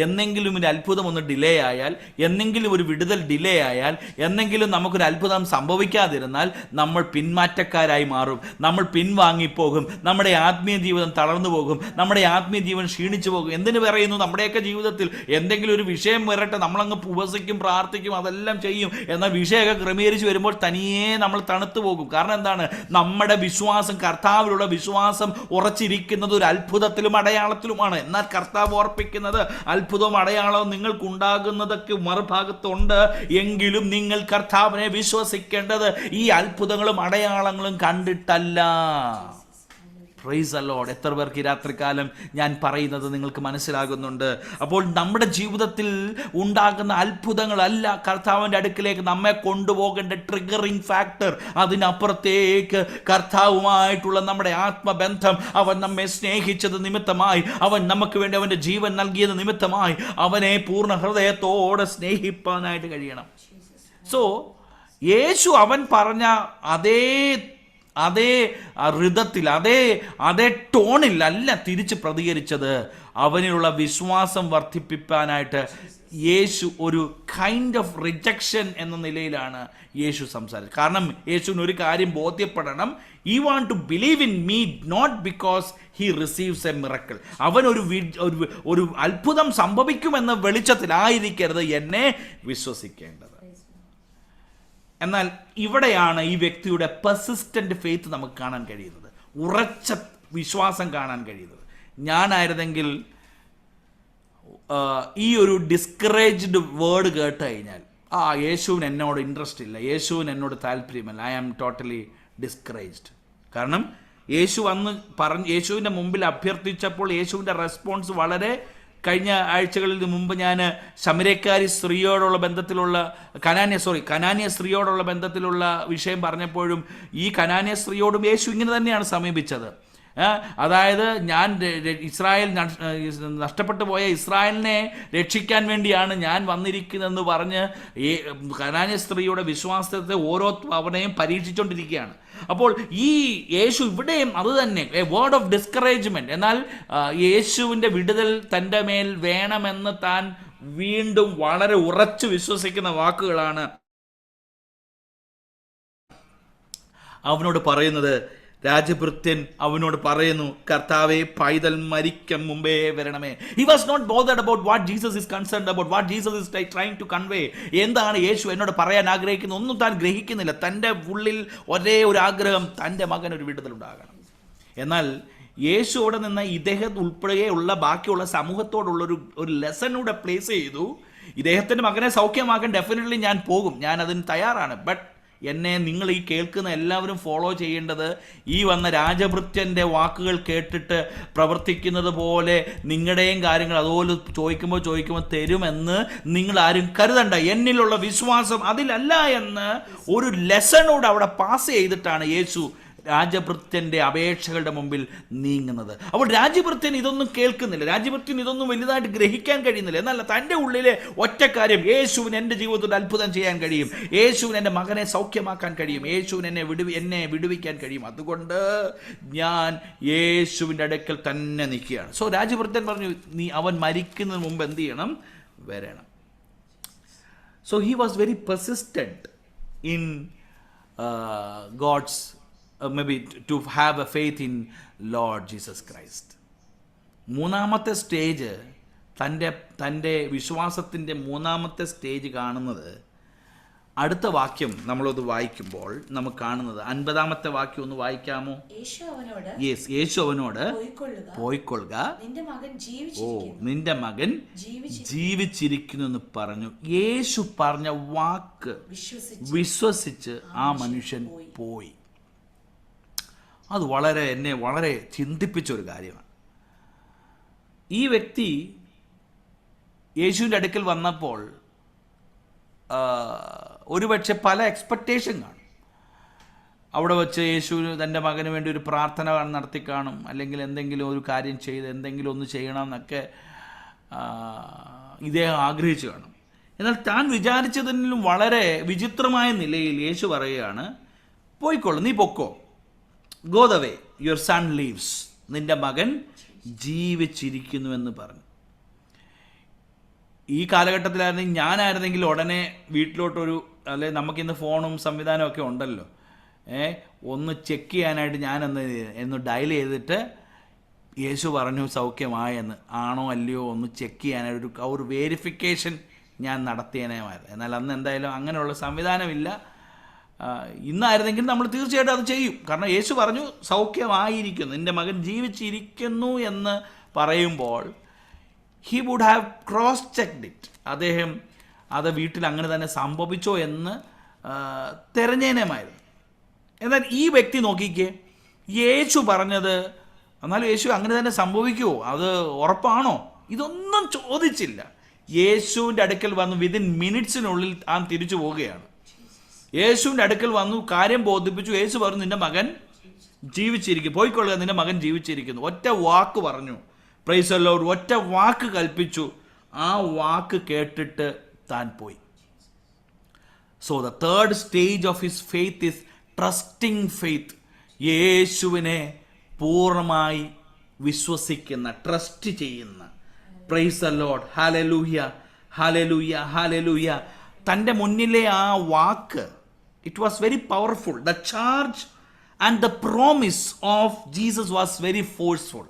എന്നെങ്കിലും ഒരു അത്ഭുതം ഒന്ന് ഡിലേ ആയാൽ, എന്നെങ്കിലും ഒരു വിടുതൽ ഡിലേ ആയാൽ, എന്നെങ്കിലും നമുക്കൊരു അത്ഭുതം സംഭവിക്കാതിരുന്നാൽ നമ്മൾ പിന്മാറ്റക്കാരായി മാറും, നമ്മൾ പിൻവാങ്ങിപ്പോകും, നമ്മുടെ ആത്മീയ ജീവിതം തളർന്നു പോകും, നമ്മുടെ ആത്മീയ ജീവൻ ക്ഷീണിച്ചു പോകും. എന്തിനു പറയുന്നു? നമ്മുടെയൊക്കെ ജീവിതത്തിൽ എന്തെങ്കിലും ഒരു വിഷയം വരട്ടെ, നമ്മളങ്ങ് ഉപവസിക്കും, പ്രാർത്ഥിക്കും, അതെല്ലാം ചെയ്യും. എന്നാൽ വിഷയമൊക്കെ ക്രമീകരിച്ച് വരുമ്പോൾ തനിയെ നമ്മൾ തണുത്തു പോകും. കാരണം എന്താണ്? നമ്മുടെ വിശ്വാസം, കർത്താവിലുള്ള വിശ്വാസം ഉറച്ചിരിക്കുന്നത് ഒരു അത്ഭുതത്തിലും അടയാളത്തിലുമാണ്. എന്നാൽ കർത്താവ് ഓർപ്പിക്കുന്നത് അത്ഭുതവും അടയാളവും നിങ്ങൾക്കുണ്ടാകുന്നതൊക്കെ മറുഭാഗത്തുണ്ട്. എങ്കിലും നിങ്ങൾ കർത്താവിനെ വിശ്വസിക്കേണ്ടത് ഈ അത്ഭുതങ്ങളും അടയാളങ്ങളും കണ്ടിട്ടല്ല. Price the Lord. എത്ര പേർക്ക് ഈ രാത്രികാലം ഞാൻ പറയുന്നത് നിങ്ങൾക്ക് മനസ്സിലാകുന്നുണ്ട്? അപ്പോൾ നമ്മുടെ ജീവിതത്തിൽ ഉണ്ടാകുന്ന അത്ഭുതങ്ങളല്ല കർത്താവിൻ്റെ അടുക്കിലേക്ക് നമ്മെ കൊണ്ടുപോകേണ്ട ട്രിഗറിങ് ഫാക്ടർ. അതിനപ്പുറത്തേക്ക് കർത്താവുമായിട്ടുള്ള നമ്മുടെ ആത്മബന്ധം, അവൻ നമ്മെ സ്നേഹിച്ചത് നിമിത്തമായി, അവൻ നമുക്ക് വേണ്ടി അവൻ്റെ ജീവൻ നൽകിയത് നിമിത്തമായി അവനെ പൂർണ്ണ ഹൃദയത്തോടെ സ്നേഹിപ്പാനായിട്ട് കഴിയണം. സോ യേശു അവൻ പറഞ്ഞ അതേ ഋതത്തിൽ, അതേ ടോണിൽ അല്ല തിരിച്ച് പ്രതികരിച്ചത്. അവനിലുള്ള വിശ്വാസം വർദ്ധിപ്പിക്കാനായിട്ട് യേശു ഒരു കൈൻഡ് ഓഫ് റിജക്ഷൻ എന്ന നിലയിലാണ് യേശു സംസാരിച്ചത്. കാരണം യേശുവിന് ഒരു കാര്യം ബോധ്യപ്പെടണം. he want to believe in me not because he receives a miracle. അവൻ ഒരു അത്ഭുതം സംഭവിക്കുമെന്ന വെളിച്ചത്തിലായിരിക്കരുത് എന്നെ വിശ്വസിക്കേണ്ടത്. എന്നാൽ ഇവിടെയാണ് ഈ വ്യക്തിയുടെ പെർസിസ്റ്റന്റ് ഫെയ്ത്ത് നമുക്ക് കാണാൻ കഴിയുന്നത്, ഉറച്ച വിശ്വാസം കാണാൻ കഴിയുന്നത്. ഞാനായിരുന്നെങ്കിൽ ഈ ഒരു ഡിസ്കറേജ്ഡ് വേർഡ് കേട്ട് കഴിഞ്ഞാൽ, യേശുവിന് എന്നോട് ഇൻട്രസ്റ്റ് ഇല്ല, യേശുവിന് എന്നോട് താല്പര്യമല്ല, ഐ ആം ടോട്ടലി ഡിസ്കറേജ്ഡ്. കാരണം യേശു വന്ന് യേശുവിൻ്റെ മുമ്പിൽ അഭ്യർത്ഥിച്ചപ്പോൾ യേശുവിൻ്റെ റെസ്പോൺസ് വളരെ, കഴിഞ്ഞ ആഴ്ചകളിൽ മുമ്പ് ഞാൻ ശമര്യക്കാരി സ്ത്രീയോടുള്ള ബന്ധത്തിലുള്ള കനാന്യ സ്ത്രീയോടുള്ള ബന്ധത്തിലുള്ള വിഷയം പറഞ്ഞപ്പോഴും ഈ കനാന്യ സ്ത്രീയോടും യേശു ഇങ്ങനെ തന്നെയാണ് സമീപിച്ചത്. അതായത് ഞാൻ ഇസ്രായേൽ നഷ്ടപ്പെട്ടു പോയ ഇസ്രായേലിനെ രക്ഷിക്കാൻ വേണ്ടിയാണ് ഞാൻ വന്നിരിക്കുന്നതെന്ന് പറഞ്ഞ് കനാന്യ സ്ത്രീയുടെ വിശ്വാസത്തെ ഓരോ അവനെയും പരീക്ഷിച്ചുകൊണ്ടിരിക്കുകയാണ്. അപ്പോൾ ഈ യേശു ഇവിടെയും അത് തന്നെ, എ വേർഡ് ഓഫ് ഡിസ്കറേജ്മെന്റ്. എന്നാൽ യേശുവിൻ്റെ വിടുതൽ തൻ്റെ മേൽ വേണമെന്ന് താൻ വീണ്ടും വളരെ ഉറച്ചു വിശ്വസിക്കുന്ന വാക്കുകളാണ് അവനോട് പറയുന്നത്. രാജഭൃത്യൻ അവനോട് പറയുന്നു, കർത്താവേ, പൈതൽ മരിക്കും മുമ്പേ വരണമേ. He was not bothered about what Jesus is concerned about, what Jesus is trying to convey. എന്താണ് യേശു എന്നോട് പറയാൻ ആഗ്രഹിക്കുന്നത് ഒന്നും താൻ ഗ്രഹിക്കുന്നില്ല. തൻ്റെ ഉള്ളിൽ ഒരേ ഒരു ആഗ്രഹം, തൻ്റെ മകൻ ഒരു വിടുതലുണ്ടാകണം. എന്നാൽ യേശു അവിടെ നിന്ന് ഇദ്ദേഹം ഉൾപ്പെടെയുള്ള ബാക്കിയുള്ള സമൂഹത്തോടുള്ള ഒരു ലെസണൂടെ പ്ലേസ് ചെയ്തു. ഇദ്ദേഹത്തിൻ്റെ മകനെ സൗഖ്യമാക്കാൻ ഡെഫിനറ്റ്ലി ഞാൻ പോകും, ഞാൻ അതിന് തയ്യാറാണ്. ബട്ട് എന്നെ നിങ്ങൾ ഈ കേൾക്കുന്ന എല്ലാവരും ഫോളോ ചെയ്യേണ്ടത് ഈ വന്ന രാജഭൃത്യൻ്റെ വാക്കുകൾ കേട്ടിട്ട് പ്രവർത്തിക്കുന്നത് പോലെ നിങ്ങളുടെയും കാര്യങ്ങൾ അതുപോലെ ചോദിക്കുമ്പോൾ തരുമെന്ന് നിങ്ങൾ ആരും കരുതണ്ട. എന്നിലുള്ള വിശ്വാസം അതിലല്ല എന്ന് ഒരു ലെസണോട് അവിടെ പാസ് ചെയ്തിട്ടാണ് യേശു രാജഭൃത്യൻ്റെ അപേക്ഷകളുടെ മുമ്പിൽ നീങ്ങുന്നത്. അപ്പോൾ രാജഭൃത്യൻ ഇതൊന്നും കേൾക്കുന്നില്ല, രാജഭൃത്യൻ ഇതൊന്നും വലുതായിട്ട് ഗ്രഹിക്കാൻ കഴിയുന്നില്ല. എന്നല്ല, തൻ്റെ ഉള്ളിലെ ഒറ്റ കാര്യം, യേശുവിന് എൻ്റെ ജീവിതത്തിൽ അത്ഭുതം ചെയ്യാൻ കഴിയും, യേശുവിന് എൻ്റെ മകനെ സൗഖ്യമാക്കാൻ കഴിയും, യേശുവിന് എന്നെ വിടുവിക്കാൻ കഴിയും, അതുകൊണ്ട് ഞാൻ യേശുവിൻ്റെ അടുക്കൽ തന്നെ നിൽക്കുകയാണ്. സോ രാജഭൃത്യൻ പറഞ്ഞു, അവൻ മരിക്കുന്നതിന് മുമ്പ് എന്ത് ചെയ്യണം? വരണം. So he was very persistent in God's maybe to have a faith in Lord Jesus Christ. മൂന്നാമത്തെ സ്റ്റേജ്, തൻ്റെ വിശ്വാസത്തിൻ്റെ മൂന്നാമത്തെ സ്റ്റേജ് കാണുന്നത് അടുത്ത വാക്യം നമ്മളത് വായിക്കുമ്പോൾ നമുക്ക് കാണുന്നത് 50-ാമത്തെ വാക്യം ഒന്ന് വായിക്കാമോ? യേശു അവനോട് പോയിക്കൊള്ളുക, നിന്റെ മകൻ ജീവിച്ചിരിക്കുന്നു എന്ന് പറഞ്ഞു. യേശു പറഞ്ഞ വാക്ക് വിശ്വസിച്ച് ആ മനുഷ്യൻ പോയി. അത് എന്നെ വളരെ ചിന്തിപ്പിച്ചൊരു കാര്യമാണ്. ഈ വ്യക്തി യേശുവിൻ്റെ അടുക്കൽ വന്നപ്പോൾ ഒരുപക്ഷെ പല എക്സ്പെക്റ്റേഷൻ കാണും. അവിടെ വെച്ച് യേശു തൻ്റെ മകന് വേണ്ടി ഒരു പ്രാർത്ഥന നടത്തി കാണും, അല്ലെങ്കിൽ എന്തെങ്കിലും ഒരു കാര്യം ചെയ്ത് എന്തെങ്കിലും ഒന്ന് ചെയ്യണം എന്നൊക്കെ ഇദ്ദേഹം ആഗ്രഹിച്ചു കാണും. എന്നാൽ താൻ വിചാരിച്ചതിലും വളരെ വിചിത്രമായ നിലയിൽ യേശു പറയുകയാണ്, പോയിക്കോളൂ, നീ പൊക്കോ, go the way, your sun leaves, നിന്റെ മകൻ ജീവിച്ചിരിക്കുന്നു എന്ന് പറഞ്ഞു. ഈ കാലഘട്ടത്തിലായിരുന്നെങ്കിൽ ഞാനായിരുന്നെങ്കിൽ ഉടനെ വീട്ടിലോട്ടൊരു, അല്ലെ നമുക്കിന്ന് ഫോണും സംവിധാനമൊക്കെ ഉണ്ടല്ലോ, ഒന്ന് ചെക്ക് ചെയ്യാനായിട്ട് ഞാനൊന്ന് ഡയൽ ചെയ്തിട്ട് യേശു പറഞ്ഞു സൗഖ്യമായെന്ന്, ആണോ അല്ലയോ ഒന്ന് ചെക്ക് ചെയ്യാനായിട്ട് ഒരു വേരിഫിക്കേഷൻ ഞാൻ നടത്തിയേനേമായിരുന്നു. എന്നാൽ അന്ന് എന്തായാലും അങ്ങനെയുള്ള സംവിധാനമില്ല. ഇന്നായിരുന്നെങ്കിൽ നമ്മൾ തീർച്ചയായിട്ടും അത് ചെയ്യും. കാരണം യേശു പറഞ്ഞു സൗഖ്യമായിരിക്കുന്നു, നിൻ്റെ മകൻ ജീവിച്ചിരിക്കുന്നു എന്ന് പറയുമ്പോൾ he would have cross checked it. അദ്ദേഹം അത് വീട്ടിൽ അങ്ങനെ തന്നെ സംഭവിച്ചോ എന്ന് തെരഞ്ഞേനമായിരുന്നു. എന്നാൽ ഈ വ്യക്തി നോക്കിക്കേ, യേശു പറഞ്ഞത്, എന്നാലും യേശു അങ്ങനെ തന്നെ സംഭവിക്കുമോ, അത് ഉറപ്പാണോ, ഇതൊന്നും ചോദിച്ചില്ല. യേശുവിൻ്റെ അടുക്കൽ വന്നു, വിതിൻ മിനിറ്റ്സിനുള്ളിൽ താൻ തിരിച്ചു പോവുകയാണ്. യേശുവിൻ്റെ അടുക്കൽ വന്നു, കാര്യം ബോധിപ്പിച്ചു. യേശു പറഞ്ഞു നിന്റെ മകൻ ജീവിച്ചിരിക്കും, പോയിക്കൊള്ളുക, നിന്റെ മകൻ ജീവിച്ചിരിക്കുന്നു. ഒറ്റ വാക്ക് പറഞ്ഞു, പ്രൈസ് ദി ലോർഡ്, ഒറ്റ വാക്ക് കൽപ്പിച്ചു. ആ വാക്ക് കേട്ടിട്ട് താൻ പോയി. So the third stage of his faith is trusting faith. യേശുവിനെ പൂർണ്ണമായി വിശ്വസിക്കുന്ന, ട്രസ്റ്റ് ചെയ്യുന്ന. Praise the Lord, hallelujah, hallelujah, hallelujah. തൻ്റെ മുന്നിലെ ആ വാക്ക്, it was very powerful. The charge and the promise of Jesus was very forceful.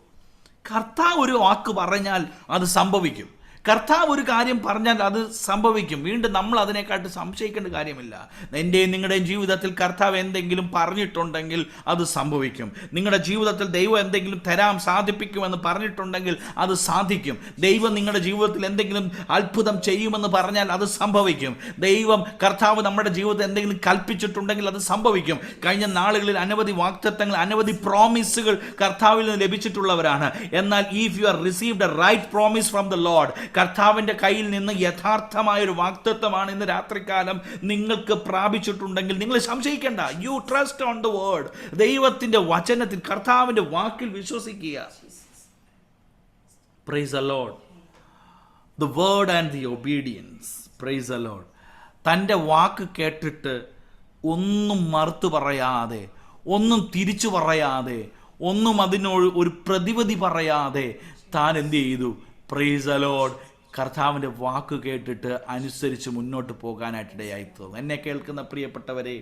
കർത്താവ് ഒരു വാക്ക് പറഞ്ഞാൽ അത് സംഭവിക്കും. കർത്താവ് ഒരു കാര്യം പറഞ്ഞാൽ അത് സംഭവിക്കും. വീണ്ടും നമ്മൾ അതിനെക്കാട്ട് സംശയിക്കേണ്ട കാര്യമില്ല. എൻ്റെയും നിങ്ങളുടെയും ജീവിതത്തിൽ കർത്താവ് എന്തെങ്കിലും പറഞ്ഞിട്ടുണ്ടെങ്കിൽ അത് സംഭവിക്കും. നിങ്ങളുടെ ജീവിതത്തിൽ ദൈവം എന്തെങ്കിലും തരാം, സാധിപ്പിക്കുമെന്ന് പറഞ്ഞിട്ടുണ്ടെങ്കിൽ അത് സാധിക്കും. ദൈവം നിങ്ങളുടെ ജീവിതത്തിൽ എന്തെങ്കിലും അത്ഭുതം ചെയ്യുമെന്ന് പറഞ്ഞാൽ അത് സംഭവിക്കും. ദൈവം, കർത്താവ് നമ്മുടെ ജീവിതത്തിൽ എന്തെങ്കിലും കൽപ്പിച്ചിട്ടുണ്ടെങ്കിൽ അത് സംഭവിക്കും. കഴിഞ്ഞ നാളുകളിൽ അനവധി വാഗ്ദത്തങ്ങൾ, അനവധി പ്രോമിസുകൾ കർത്താവിൽ നിന്ന് ലഭിച്ചിട്ടുള്ളവരാണ്. എന്നാൽ if you are received a right promise from the Lord, കർത്താവിൻ്റെ കയ്യിൽ നിന്ന് യഥാർത്ഥമായൊരു വാഗ്ദത്തമാണ് ഇന്ന് രാത്രികാലം നിങ്ങൾക്ക് പ്രാപിച്ചിട്ടുണ്ടെങ്കിൽ നിങ്ങൾ സംശയിക്കേണ്ട. You trust on the word. ദൈവത്തിൻ്റെ വചനത്തിൽ, കർത്താവിൻ്റെ വാക്കിൽ വിശ്വസിക്കുക. Praise the Lord. The word and the obedience. Praise the Lord. തൻ്റെ വാക്ക് കേട്ടിട്ട് ഒന്നും മറുത്തു പറയാതെ, ഒന്നും തിരിച്ചു പറയാതെ, ഒന്നും അതിനോട് ഒരു പ്രതിവിധി പറയാതെ താൻ എന്ത് ചെയ്തു? Price the Lord. കർത്താവിൻ്റെ വാക്ക് കേട്ടിട്ട് അനുസരിച്ച് മുന്നോട്ട് പോകാനായിട്ടിടയായി തോന്നും. എന്നെ കേൾക്കുന്ന പ്രിയപ്പെട്ടവരെ,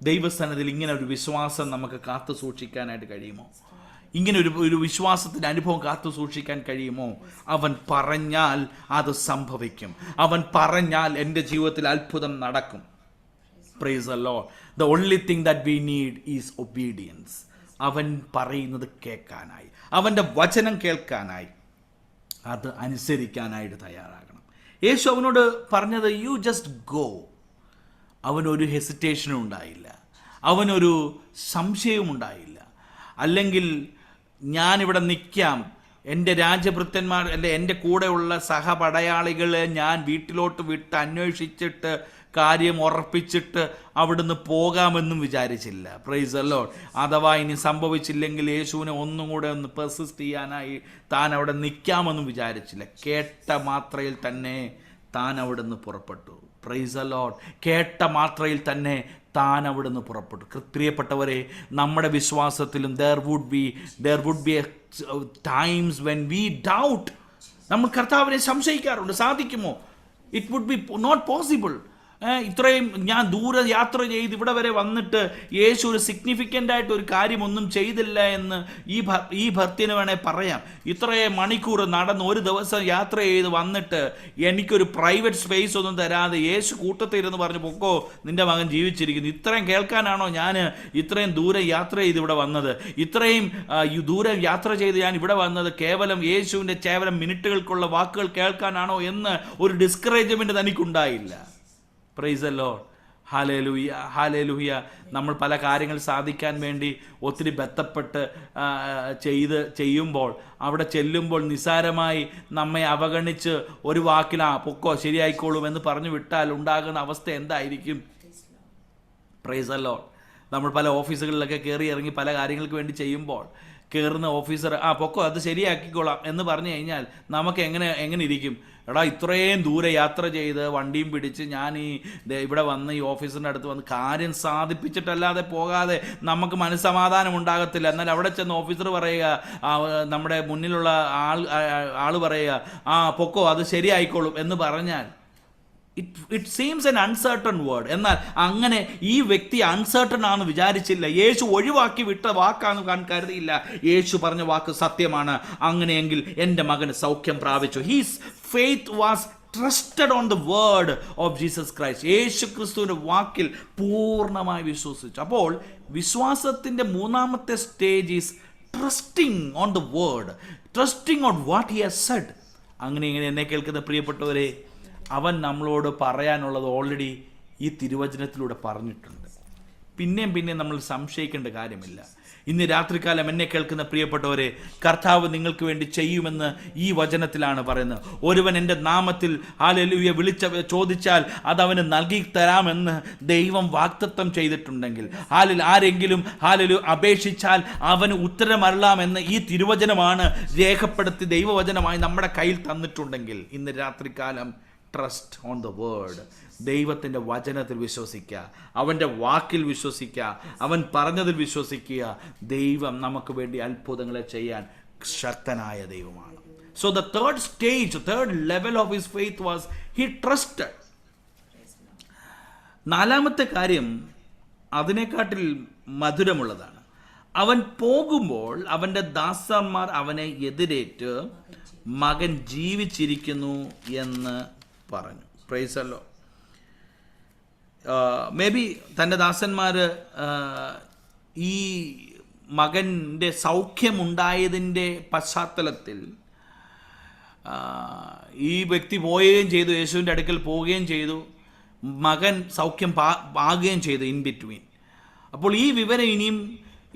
ദൈവസ്ഥാനത്തിൽ ഇങ്ങനെ ഒരു വിശ്വാസം നമുക്ക് കാത്തു സൂക്ഷിക്കാനായിട്ട് കഴിയുമോ? ഇങ്ങനെ ഒരു വിശ്വാസത്തിൻ്റെ അനുഭവം കാത്തു സൂക്ഷിക്കാൻ കഴിയുമോ? അവൻ പറഞ്ഞാൽ അത് സംഭവിക്കും. അവൻ പറഞ്ഞാൽ എൻ്റെ ജീവിതത്തിൽ അത്ഭുതം നടക്കും. Price the Lord. The only thing that we need is obedience. അവൻ പറയുന്നത് കേൾക്കാനായി, അവൻ്റെ വചനം കേൾക്കാനായി, അത് അനുസരിക്കാനായിട്ട് തയ്യാറാകണം. യേശു അവനോട് പറഞ്ഞത് യു ജസ്റ്റ് ഗോ. അവനൊരു ഹെസിറ്റേഷനും ഉണ്ടായില്ല, അവനൊരു സംശയവും ഉണ്ടായില്ല. അല്ലെങ്കിൽ ഞാനിവിടെ നിൽക്കാം, എൻ്റെ രാജഭൃത്യന്മാർ അല്ലെ എൻ്റെ കൂടെയുള്ള സഹപടയാളികളെ ഞാൻ വീട്ടിലോട്ട് വിട്ട് അന്വേഷിച്ചിട്ട് കാര്യം ഉറപ്പിച്ചിട്ട് അവിടുന്ന് പോകാമെന്നും വിചാരിച്ചില്ല. Price the Lord. അഥവാ ഇനി സംഭവിച്ചില്ലെങ്കിൽ യേശുവിനെ ഒന്നും കൂടെ ഒന്ന് പെർസിസ്റ്റ് ചെയ്യാനായി താൻ അവിടെ നിൽക്കാമെന്നും വിചാരിച്ചില്ല. കേട്ട മാത്രയിൽ തന്നെ താൻ അവിടുന്ന് പുറപ്പെട്ടു. Price the Lord. കേട്ട മാത്രയിൽ തന്നെ താൻ അവിടുന്ന് പുറപ്പെട്ടു. പ്രിയപ്പെട്ടവരെ, നമ്മുടെ വിശ്വാസത്തിലും there would be times when we doubt. നമ്മൾ കർത്താവിനെ സംശയിക്കാറുണ്ട്. സാധിക്കുമോ? It would be not possible. ഇത്രയും ഞാൻ ദൂരെ യാത്ര ചെയ്ത് ഇവിടെ വരെ വന്നിട്ട് യേശു ഒരു സിഗ്നിഫിക്കൻ്റ് ആയിട്ട് ഒരു കാര്യമൊന്നും ചെയ്തില്ല എന്ന് ഈ ഭർത്തിന് വേണേൽ പറയാം. ഇത്രയും മണിക്കൂർ നടന്ന് ഒരു ദിവസം യാത്ര ചെയ്ത് വന്നിട്ട് എനിക്കൊരു പ്രൈവറ്റ് സ്പേസ് ഒന്നും തരാതെ യേശു കൂട്ടത്തിരുന്ന് പറഞ്ഞു പൊക്കോ, നിന്റെ മകൻ ജീവിച്ചിരിക്കുന്നു. ഇത്രയും കേൾക്കാനാണോ ഞാൻ ഇത്രയും ദൂരം യാത്ര ചെയ്ത് ഇവിടെ വന്നത്? ഇത്രയും ദൂരം യാത്ര ചെയ്ത് ഞാൻ ഇവിടെ വന്നത് കേവലം യേശുവിൻ്റെ കേവലം മിനിറ്റുകൾക്കുള്ള വാക്കുകൾ കേൾക്കാനാണോ എന്ന് ഒരു ഡിസ്കറേജ്മെൻറ്റ് തനിക്കുണ്ടായില്ല. Praise the Lord. Hallelujah, hallelujah. നമ്മൾ പല കാര്യങ്ങൾ സാധിക്കാൻ വേണ്ടി ഒത്തിരി ബന്ധപ്പെട്ട് ചെയ്യുമ്പോൾ, അവിടെ ചെല്ലുമ്പോൾ നിസ്സാരമായി നമ്മെ അവഗണിച്ച് ഒരു വാക്കിൽ പൊക്കോ ശരിയായിക്കോളും എന്ന് പറഞ്ഞു വിട്ടാൽ ഉണ്ടാകുന്ന അവസ്ഥ എന്തായിരിക്കും? Price the Lord. നമ്മൾ പല ഓഫീസുകളിലൊക്കെ കയറി ഇറങ്ങി പല കാര്യങ്ങൾക്ക് വേണ്ടി ചെയ്യുമ്പോൾ കയറുന്ന ഓഫീസർ പൊക്കോ അത് ശരിയാക്കിക്കോളാം എന്ന് പറഞ്ഞു കഴിഞ്ഞാൽ നമുക്ക് എങ്ങനെ ഇരിക്കും? എടാ, ഇത്രയും ദൂരെ യാത്ര ചെയ്ത് വണ്ടിയും പിടിച്ച് ഞാൻ ഇവിടെ വന്ന് ഈ ഓഫീസറിൻ്റെ അടുത്ത് വന്ന് കാര്യം സാധിപ്പിച്ചിട്ടല്ലാതെ പോകാതെ നമുക്ക് മനസ്സമാധാനം ഉണ്ടാകത്തില്ല. എന്നാൽ അവിടെ ചെന്ന് ഓഫീസർ പറയുക, നമ്മുടെ മുന്നിലുള്ള ആൾ പറയുക പൊക്കോ അത് ശരിയായിക്കോളും എന്ന് പറഞ്ഞാൽ it seems N uncertain word. എന്നാൽ അങ്ങനെ ഈ വ്യക്തി അൺസർട്ടൺ ആണെന്ന് വിചാരിച്ചില്ല. യേശു ഒഴിവാക്കി വിട്ട വാക്കാണ് കരുതിയില്ല. യേശു പറഞ്ഞ വാക്ക് സത്യമാണ്. അങ്ങനെയെങ്കിൽ എൻ്റെ മകന് സൗഖ്യം പ്രാപിച്ചു. His faith was trusted on the word of Jesus Christ. യേശു ക്രിസ്തുവിൻ്റെ വാക്കിൽ പൂർണ്ണമായി വിശ്വസിച്ചു. അപ്പോൾ വിശ്വാസത്തിൻ്റെ മൂന്നാമത്തെ stage is trusting on the word, trusting on what he has said. അങ്ങനെ എന്നെ കേൾക്കുന്ന പ്രിയപ്പെട്ടവരെ, അവൻ നമ്മളോട് പറയാനുള്ളത് ഓൾറെഡി ഈ തിരുവചനത്തിലൂടെ പറഞ്ഞിട്ടുണ്ട്. പിന്നെയും നമ്മൾ സംശയിക്കേണ്ട കാര്യമില്ല. ഇന്ന് രാത്രികാലം എന്നെ കേൾക്കുന്ന പ്രിയപ്പെട്ടവരെ, കർത്താവ് നിങ്ങൾക്ക് വേണ്ടി ചെയ്യുമെന്ന് ഈ വചനത്തിലാണ് പറയുന്നത്. ഒരുവൻ എൻ്റെ നാമത്തിൽ ഹല്ലേലൂയ ചോദിച്ചാൽ അതവന് നൽകി തരാമെന്ന് ദൈവം വാഗ്ദത്തം ചെയ്തിട്ടുണ്ടെങ്കിൽ, ആരെങ്കിലും ഹല്ലേലൂയ അപേക്ഷിച്ചാൽ അവന് ഉത്തരമരുളാമെന്ന് ഈ തിരുവചനമാണ് രേഖപ്പെടുത്തി ദൈവവചനമായി നമ്മുടെ കയ്യിൽ തന്നിട്ടുണ്ടെങ്കിൽ, ഇന്ന് രാത്രികാലം ട്രസ്റ്റ് ഓൺ ദ വേർഡ്. ദൈവത്തിൻ്റെ വചനത്തിൽ വിശ്വസിക്കുക, അവൻ്റെ വാക്കിൽ വിശ്വസിക്കുക, അവൻ പറഞ്ഞതിൽ വിശ്വസിക്കുക. ദൈവം നമുക്ക് വേണ്ടി അത്ഭുതങ്ങളെ ചെയ്യാൻ ശക്തനായ ദൈവമാണ്. So the third level of his faith was he trusted. നാലാമത്തെ കാര്യം അതിനെക്കാട്ടിൽ മധുരമുള്ളതാണ്. അവൻ പോകുമ്പോൾ അവൻ്റെ ദാസന്മാർ അവനെ എതിരേറ്റ് മകൻ ജീവിച്ചിരിക്കുന്നു എന്ന് പറഞ്ഞു. Price the Lord. May be തൻ്റെ ദാസന്മാർ ഈ മകൻ്റെ സൗഖ്യമുണ്ടായതിൻ്റെ പശ്ചാത്തലത്തിൽ ഈ വ്യക്തി പോവുകയും ചെയ്തു, യേശുവിൻ്റെ അടുക്കൽ പോവുകയും ചെയ്തു, മകൻ സൗഖ്യം ആകുകയും ചെയ്തു ഇൻ ബിറ്റ്വീൻ. അപ്പോൾ ഈ വിവരം ഇനിയും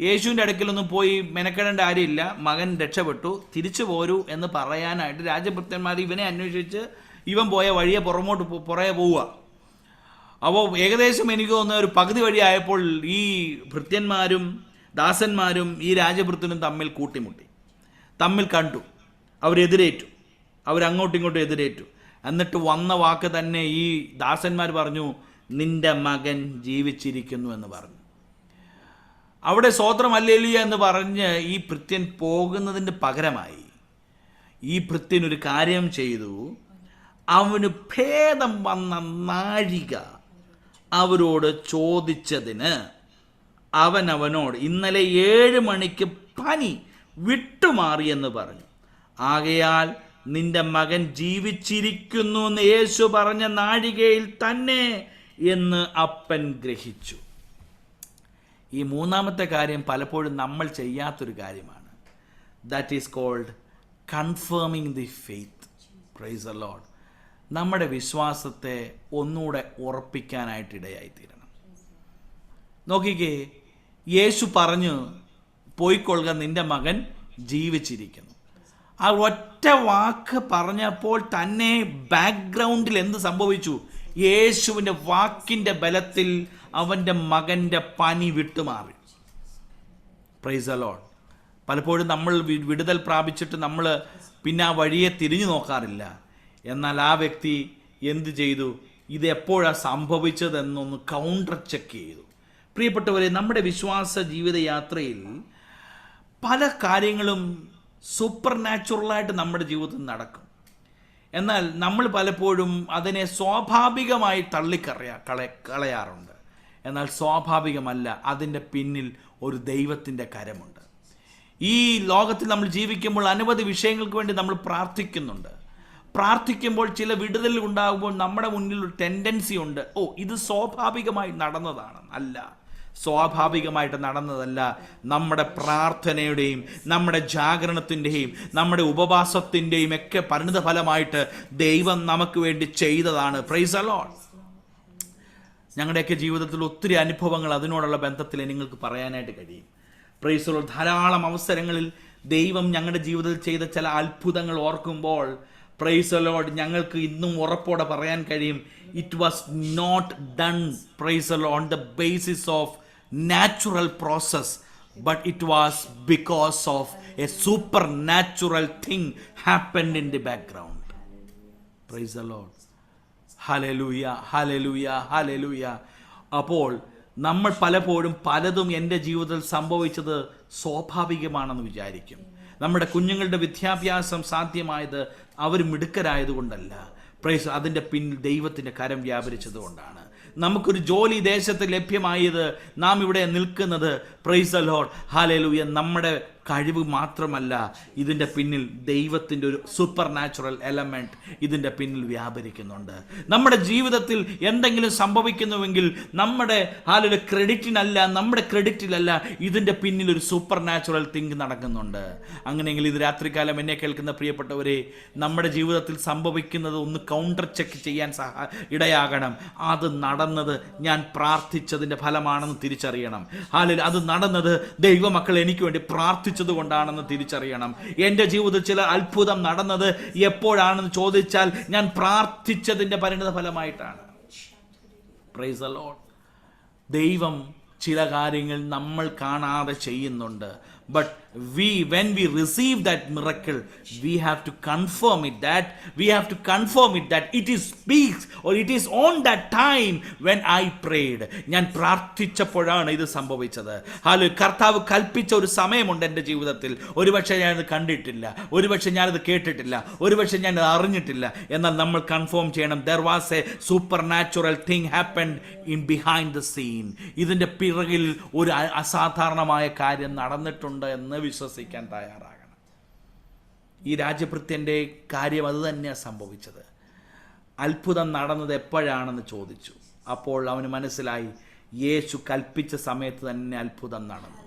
യേശുവിൻ്റെ അടുക്കലൊന്നും പോയി മെനക്കെടേണ്ട കാര്യമില്ല, മകൻ രക്ഷപ്പെട്ടു, തിരിച്ചു പോരൂ എന്ന് പറയാനായിട്ട് രാജഭൃത്യന്മാർ ഇവനെ അന്വേഷിച്ച് ഇവൻ പോയ വഴിയെ പുറകെ പോവുക. അപ്പോൾ ഏകദേശം എനിക്ക് തോന്നുന്ന ഒരു പകുതി വഴിയായപ്പോൾ ഈ ഭൃത്യന്മാരും ദാസന്മാരും ഈ രാജഭൃത്യനും തമ്മിൽ കൂട്ടിമുട്ടി, തമ്മിൽ കണ്ടു, അവരങ്ങോട്ടും ഇങ്ങോട്ടും എതിരേറ്റു. എന്നിട്ട് വന്ന വാക്ക് തന്നെ ഈ ദാസന്മാർ പറഞ്ഞു, നിന്റെ മകൻ ജീവിച്ചിരിക്കുന്നു എന്ന് പറഞ്ഞു. അവിടെ സ്തോത്രം ഹല്ലേലൂയ എന്ന് പറഞ്ഞ് ഈ ഭൃത്യൻ പോകുന്നതിന് പകരമായി ഈ ഭൃത്യൻ ഒരു കാര്യം ചെയ്തു. അവന് ഭേദം വന്ന നാഴിക അവരോട് ചോദിച്ചതിന് അവനോട് ഇന്നലെ 7 മണിക്ക് പനി വിട്ടുമാറിയെന്ന് പറഞ്ഞു. ആകയാൽ നിന്റെ മകൻ ജീവിച്ചിരിക്കുന്നു എന്ന് യേശു പറഞ്ഞ നാഴികയിൽ തന്നെ എന്ന് അപ്പൻ ഗ്രഹിച്ചു. ഈ മൂന്നാമത്തെ കാര്യം പലപ്പോഴും നമ്മൾ ചെയ്യാത്തൊരു കാര്യമാണ്. That is called confirming the faith. Praise the lord. നമ്മുടെ വിശ്വാസത്തെ ഒന്നുകൂടെ ഉറപ്പിക്കാനായിട്ടിടയായിത്തീരണം. നോക്കിക്കേ, യേശു പറഞ്ഞു പോയിക്കൊള്ളുക, നിന്റെ മകൻ ജീവിച്ചിരിക്കുന്നു. ആ ഒറ്റ വാക്ക് പറഞ്ഞപ്പോൾ തന്നെ ബാക്ക്ഗ്രൗണ്ടിൽ എന്ത് സംഭവിച്ചു? യേശുവിൻ്റെ വാക്കിൻ്റെ ബലത്തിൽ അവൻ്റെ മകൻ്റെ പനി വിട്ടുമാറി. Price the Lord. പലപ്പോഴും നമ്മൾ വിടുതൽ പ്രാപിച്ചിട്ട് നമ്മൾ പിന്നെ ആ വഴിയെ തിരിഞ്ഞു നോക്കാറില്ല. എന്നാൽ ആ വ്യക്തി എന്ത് ചെയ്തു? ഇത് എപ്പോഴാണ് സംഭവിച്ചതെന്നൊന്ന് കൗണ്ടർ ചെക്ക് ചെയ്തു. പ്രിയപ്പെട്ടവരെ, നമ്മുടെ വിശ്വാസ ജീവിതയാത്രയിൽ പല കാര്യങ്ങളും സൂപ്പർ നാച്ചുറലായിട്ട് നമ്മുടെ ജീവിതത്തിൽ നടക്കും. എന്നാൽ നമ്മൾ പലപ്പോഴും അതിനെ സ്വാഭാവികമായി കളയാറുണ്ട്. എന്നാൽ സ്വാഭാവികമല്ല, അതിൻ്റെ പിന്നിൽ ഒരു ദൈവത്തിൻ്റെ കരമുണ്ട്. ഈ ലോകത്തിൽ നമ്മൾ ജീവിക്കുമ്പോൾ അനവധി വിഷയങ്ങൾക്ക് വേണ്ടി നമ്മൾ പ്രാർത്ഥിക്കുമ്പോൾ ചില വിടുതൽ ഉണ്ടാകുമ്പോൾ നമ്മുടെ മുന്നിൽ ഒരു ടെൻഡൻസി ഉണ്ട്, ഇത് സ്വാഭാവികമായി നടന്നതാണ്. അല്ല, സ്വാഭാവികമായിട്ട് നടന്നതല്ല. നമ്മുടെ പ്രാർത്ഥനയുടെയും നമ്മുടെ ജാഗരണത്തിൻ്റെയും നമ്മുടെ ഉപവാസത്തിൻ്റെയും ഒക്കെ പരിണിത ഫലമായിട്ട് ദൈവം നമുക്ക് വേണ്ടി ചെയ്തതാണ്. Price the Lord. ഞങ്ങളുടെയൊക്കെ ജീവിതത്തിൽ ഒത്തിരി അനുഭവങ്ങൾ അതിനോടുള്ള ബന്ധത്തിൽ നിങ്ങൾക്ക് പറയാനായിട്ട് കഴിയും. Price the Lord. ധാരാളം അവസരങ്ങളിൽ ദൈവം ഞങ്ങളുടെ ജീവിതത്തിൽ ചെയ്ത ചില അത്ഭുതങ്ങൾ ഓർക്കുമ്പോൾ പ്രൈസ് ദി ലോർഡ് ഞങ്ങൾക്ക് ഇന്നും ഉറപ്പോടെ പറയാൻ കഴിയും, it was not done praise the lord on the basis of natural process, but it was because of a supernatural thing happened in the background. Praise the Lord. Hallelujah, hallelujah, hallelujah. അപ്പോൾ നമ്മൾ പലപ്പോഴും പലതും എൻ്റെ ജീവിതത്തിൽ സംഭവിച്ചത് സ്വാഭാവികമാണെന്ന് വിചാരിക്കും. നമ്മുടെ കുഞ്ഞുങ്ങളുടെ വിദ്യാഭ്യാസം സാധ്യമായത് അവർ മിടുക്കരായതുകൊണ്ടല്ല, പ്രൈസ് അതിൻ്റെ പിന്നിൽ ദൈവത്തിൻ്റെ കരം വ്യാപരിച്ചതുകൊണ്ടാണ്. നമുക്കൊരു ജോലി ദേശത്ത് ലഭ്യമായത്, നാം ഇവിടെ നിൽക്കുന്നത്, പ്രൈസ് ദി ലോർഡ്, ഹല്ലേലൂയ, നമ്മുടെ കഴിവ് മാത്രമല്ല, ഇതിൻ്റെ പിന്നിൽ ദൈവത്തിൻ്റെ ഒരു സൂപ്പർ നാച്ചുറൽ എലമെൻറ്റ് ഇതിൻ്റെ പിന്നിൽ വ്യാപരിക്കുന്നുണ്ട്. നമ്മുടെ ജീവിതത്തിൽ എന്തെങ്കിലും സംഭവിക്കുന്നുവെങ്കിൽ നമ്മുടെ ക്രെഡിറ്റിനല്ല, നമ്മുടെ ക്രെഡിറ്റിലല്ല, ഇതിൻ്റെ പിന്നിൽ ഒരു സൂപ്പർ നാച്ചുറൽ തിങ്ക് നടക്കുന്നുണ്ട്. അങ്ങനെയെങ്കിൽ ഇത് രാത്രികാലം എന്നെ കേൾക്കുന്ന പ്രിയപ്പെട്ടവരെ, നമ്മുടെ ജീവിതത്തിൽ സംഭവിക്കുന്നത് ഒന്ന് കൗണ്ടർ ചെക്ക് ചെയ്യാൻ ഇടയാകണം. അത് നടന്നത് ഞാൻ പ്രാർത്ഥിച്ചതിൻ്റെ ഫലമാണെന്ന് തിരിച്ചറിയണം. അത് നടന്നത് ദൈവമക്കൾ എനിക്ക് വേണ്ടി പ്രാർത്ഥിച്ചത് കൊണ്ടാണെന്ന് തിരിച്ചറിയണം. എൻ്റെ ജീവിതത്തിൽ ചില അത്ഭുതം നടന്നത് എപ്പോഴാണെന്ന് ചോദിച്ചാൽ ഞാൻ പ്രാർത്ഥിച്ചതിൻ്റെ പരിണിത ഫലമായിട്ടാണ്. Price the Lord. ദൈവം ചില കാര്യങ്ങൾ നമ്മൾ കാണാതെ ചെയ്യുന്നുണ്ട്. But when we receive that miracle, we have to confirm it that it is speaks, or it is on that time when I prayed. ഞാൻ പ്രാർത്ഥിച്ചപ്പോഴാണ് ഇത് സംഭവിച്ചത്. കർത്താവ് കൽപ്പിച്ച ഒരു സമയമുണ്ട് എൻ്റെ ജീവിതത്തിൽ. ഒരുപക്ഷെ ഞാനത് കണ്ടിട്ടില്ല, ഒരുപക്ഷെ ഞാനത് കേട്ടിട്ടില്ല, ഒരുപക്ഷെ ഞാനത് അറിഞ്ഞിട്ടില്ല. എന്നാൽ നമ്മൾ കൺഫേം ചെയ്യണം, there was a supernatural thing happened in behind the scene. ഇതിൻ്റെ പിറകിൽ ഒരു അസാധാരണമായ കാര്യം നടന്നിട്ടുണ്ട് എന്ന് വിശ്വസിക്കാൻ തയ്യാറാകണം. ഈ രാജഭൃത്യൻ്റെ കാര്യം അത് തന്നെയാണ് സംഭവിച്ചത്. അത്ഭുതം നടന്നത് എപ്പോഴാണെന്ന് ചോദിച്ചു. അപ്പോൾ അവന് മനസ്സിലായി, യേശു കൽപ്പിച്ച സമയത്ത് തന്നെ അത്ഭുതം നടന്നു.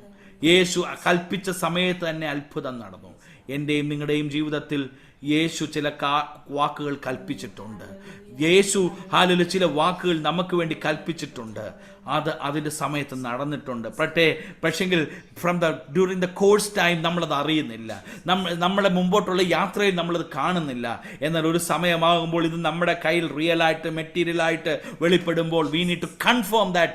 യേശു കൽപ്പിച്ച സമയത്ത് തന്നെ അത്ഭുതം നടന്നു. എൻ്റെയും നിങ്ങളുടെയും ജീവിതത്തിൽ യേശു ചില വാക്കുകൾ കൽപ്പിച്ചിട്ടുണ്ട്. യേശു ചില വാക്കുകൾ നമുക്ക് വേണ്ടി കൽപ്പിച്ചിട്ടുണ്ട്. അതിൻ്റെ സമയത്ത് നടന്നിട്ടുണ്ട്. പക്ഷെങ്കിൽ ഡ്യൂറിങ് ദ കോഴ്സ് ടൈം നമ്മളത് അറിയുന്നില്ല. നമ്മളെ മുമ്പോട്ടുള്ള യാത്രയിൽ നമ്മളത് കാണുന്നില്ല. എന്നാൽ ഒരു സമയമാകുമ്പോൾ ഇത് നമ്മുടെ കയ്യിൽ റിയലായിട്ട്, മെറ്റീരിയലായിട്ട് വെളിപ്പെടുമ്പോൾ we need to confirm that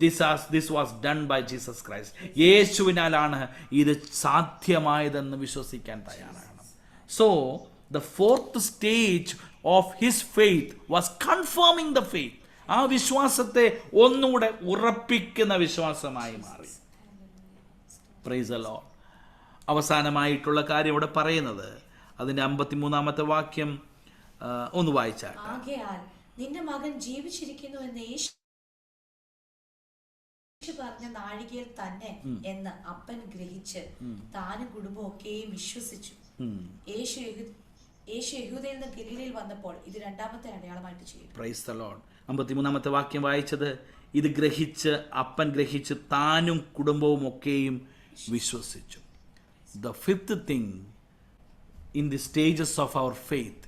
this was done by Jesus Christ. യേശുവിനാലാണ് ഇത് സാധ്യമായതെന്ന് വിശ്വസിക്കാൻ തയ്യാറാകണം. So the fourth stage of his faith was confirming the faith. ആ വിശ്വാസത്തെ ഒന്നുകൂടെ ഉറപ്പിക്കുന്ന വിശ്വാസമായി മാറി. Price the Lord. അവസാനമായിട്ടുള്ള കാര്യം ഇവിടെ പറയുന്നത്, അതിന്റെ 53-ാമത്തെ വാക്യം ഒന്ന് വായിച്ചാൽ, ആകയാൽ നിന്റെ മകൻ ജീവിച്ചിരിക്കുന്നു എന്ന് യേശു പറഞ്ഞ നാഴികയിൽ തന്നെ എന്ന് അപ്പൻ ഗ്രഹിച്ച് താനും കുടുംബം ഒക്കെയും വിശ്വസിച്ചു. യേശു യഹൂദയിൽ നിന്ന് ഗലീലയിൽ വന്നപ്പോൾ ഇത് രണ്ടാമത്തെ അടയാളമായിട്ട് ചെയ്തു. Price the Lord. 53-ാമത്തെ വാക്യം വായിച്ചത്, ഇത് ഗ്രഹിച്ച് അപ്പൻ ഗ്രഹിച്ച് താനും കുടുംബവും ഒക്കെയും വിശ്വസിച്ചു. The fifth thing in the stages of our faith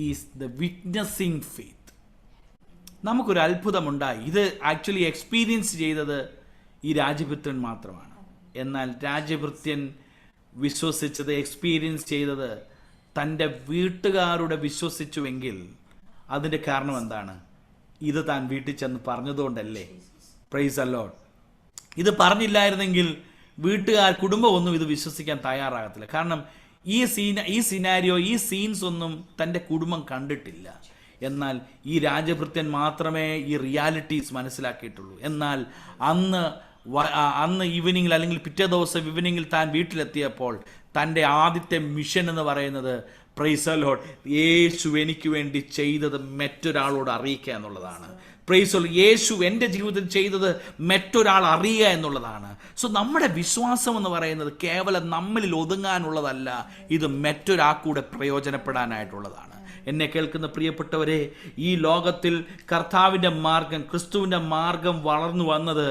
is the witnessing faith. നമുക്കൊരു അത്ഭുതമുണ്ടായി. ഇത് ആക്ച്വലി എക്സ്പീരിയൻസ് ചെയ്തത് ഈ രാജഭൃത്യൻ മാത്രമാണ്. എന്നാൽ രാജഭൃത്യൻ വിശ്വസിച്ചത്, എക്സ്പീരിയൻസ് ചെയ്തത് തൻ്റെ വീട്ടുകാരുടെ വിശ്വസിച്ചുവെങ്കിൽ അതിൻ്റെ കാരണം എന്താണ്? ഇത് താൻ വീട്ടിൽ ചെന്ന് പറഞ്ഞതുകൊണ്ടല്ലേ? Price the Lord. ഇത് പറഞ്ഞില്ലായിരുന്നെങ്കിൽ വീട്ടുകാർ, കുടുംബമൊന്നും ഇത് വിശ്വസിക്കാൻ തയ്യാറാകത്തില്ല. കാരണം ഈ സിനാരിയോ, ഈ സീൻസ് ഒന്നും തൻ്റെ കുടുംബം കണ്ടിട്ടില്ല. എന്നാൽ ഈ രാജഭൃത്യൻ മാത്രമേ ഈ റിയാലിറ്റീസ് മനസ്സിലാക്കിയിട്ടുള്ളൂ. എന്നാൽ അന്ന് ഈവനിങ്ങിൽ, അല്ലെങ്കിൽ പിറ്റേ ദിവസം ഈവനിങ്ങിൽ താൻ വീട്ടിലെത്തിയപ്പോൾ തൻ്റെ ആദ്യത്തെ മിഷൻ എന്ന് പറയുന്നത്, പ്രൈസ് ദി ലോർഡ്, യേശു എനിക്ക് വേണ്ടി ചെയ്തത് മറ്റൊരാളോട് അറിയിക്കുക എന്നുള്ളതാണ്. Price the Lord. യേശു എൻ്റെ ജീവിതത്തിൽ ചെയ്തത് മറ്റൊരാൾ അറിയുക എന്നുള്ളതാണ്. സോ നമ്മുടെ വിശ്വാസം എന്ന് പറയുന്നത് കേവലം നമ്മളിൽ ഒതുങ്ങാനുള്ളതല്ല, ഇത് മറ്റൊരാൾക്കൂടെ പ്രയോജനപ്പെടാനായിട്ടുള്ളതാണ്. എന്നെ കേൾക്കുന്ന പ്രിയപ്പെട്ടവരെ, ഈ ലോകത്തിൽ കർത്താവിൻ്റെ മാർഗം, ക്രിസ്തുവിൻ്റെ മാർഗം വളർന്നു വന്നത്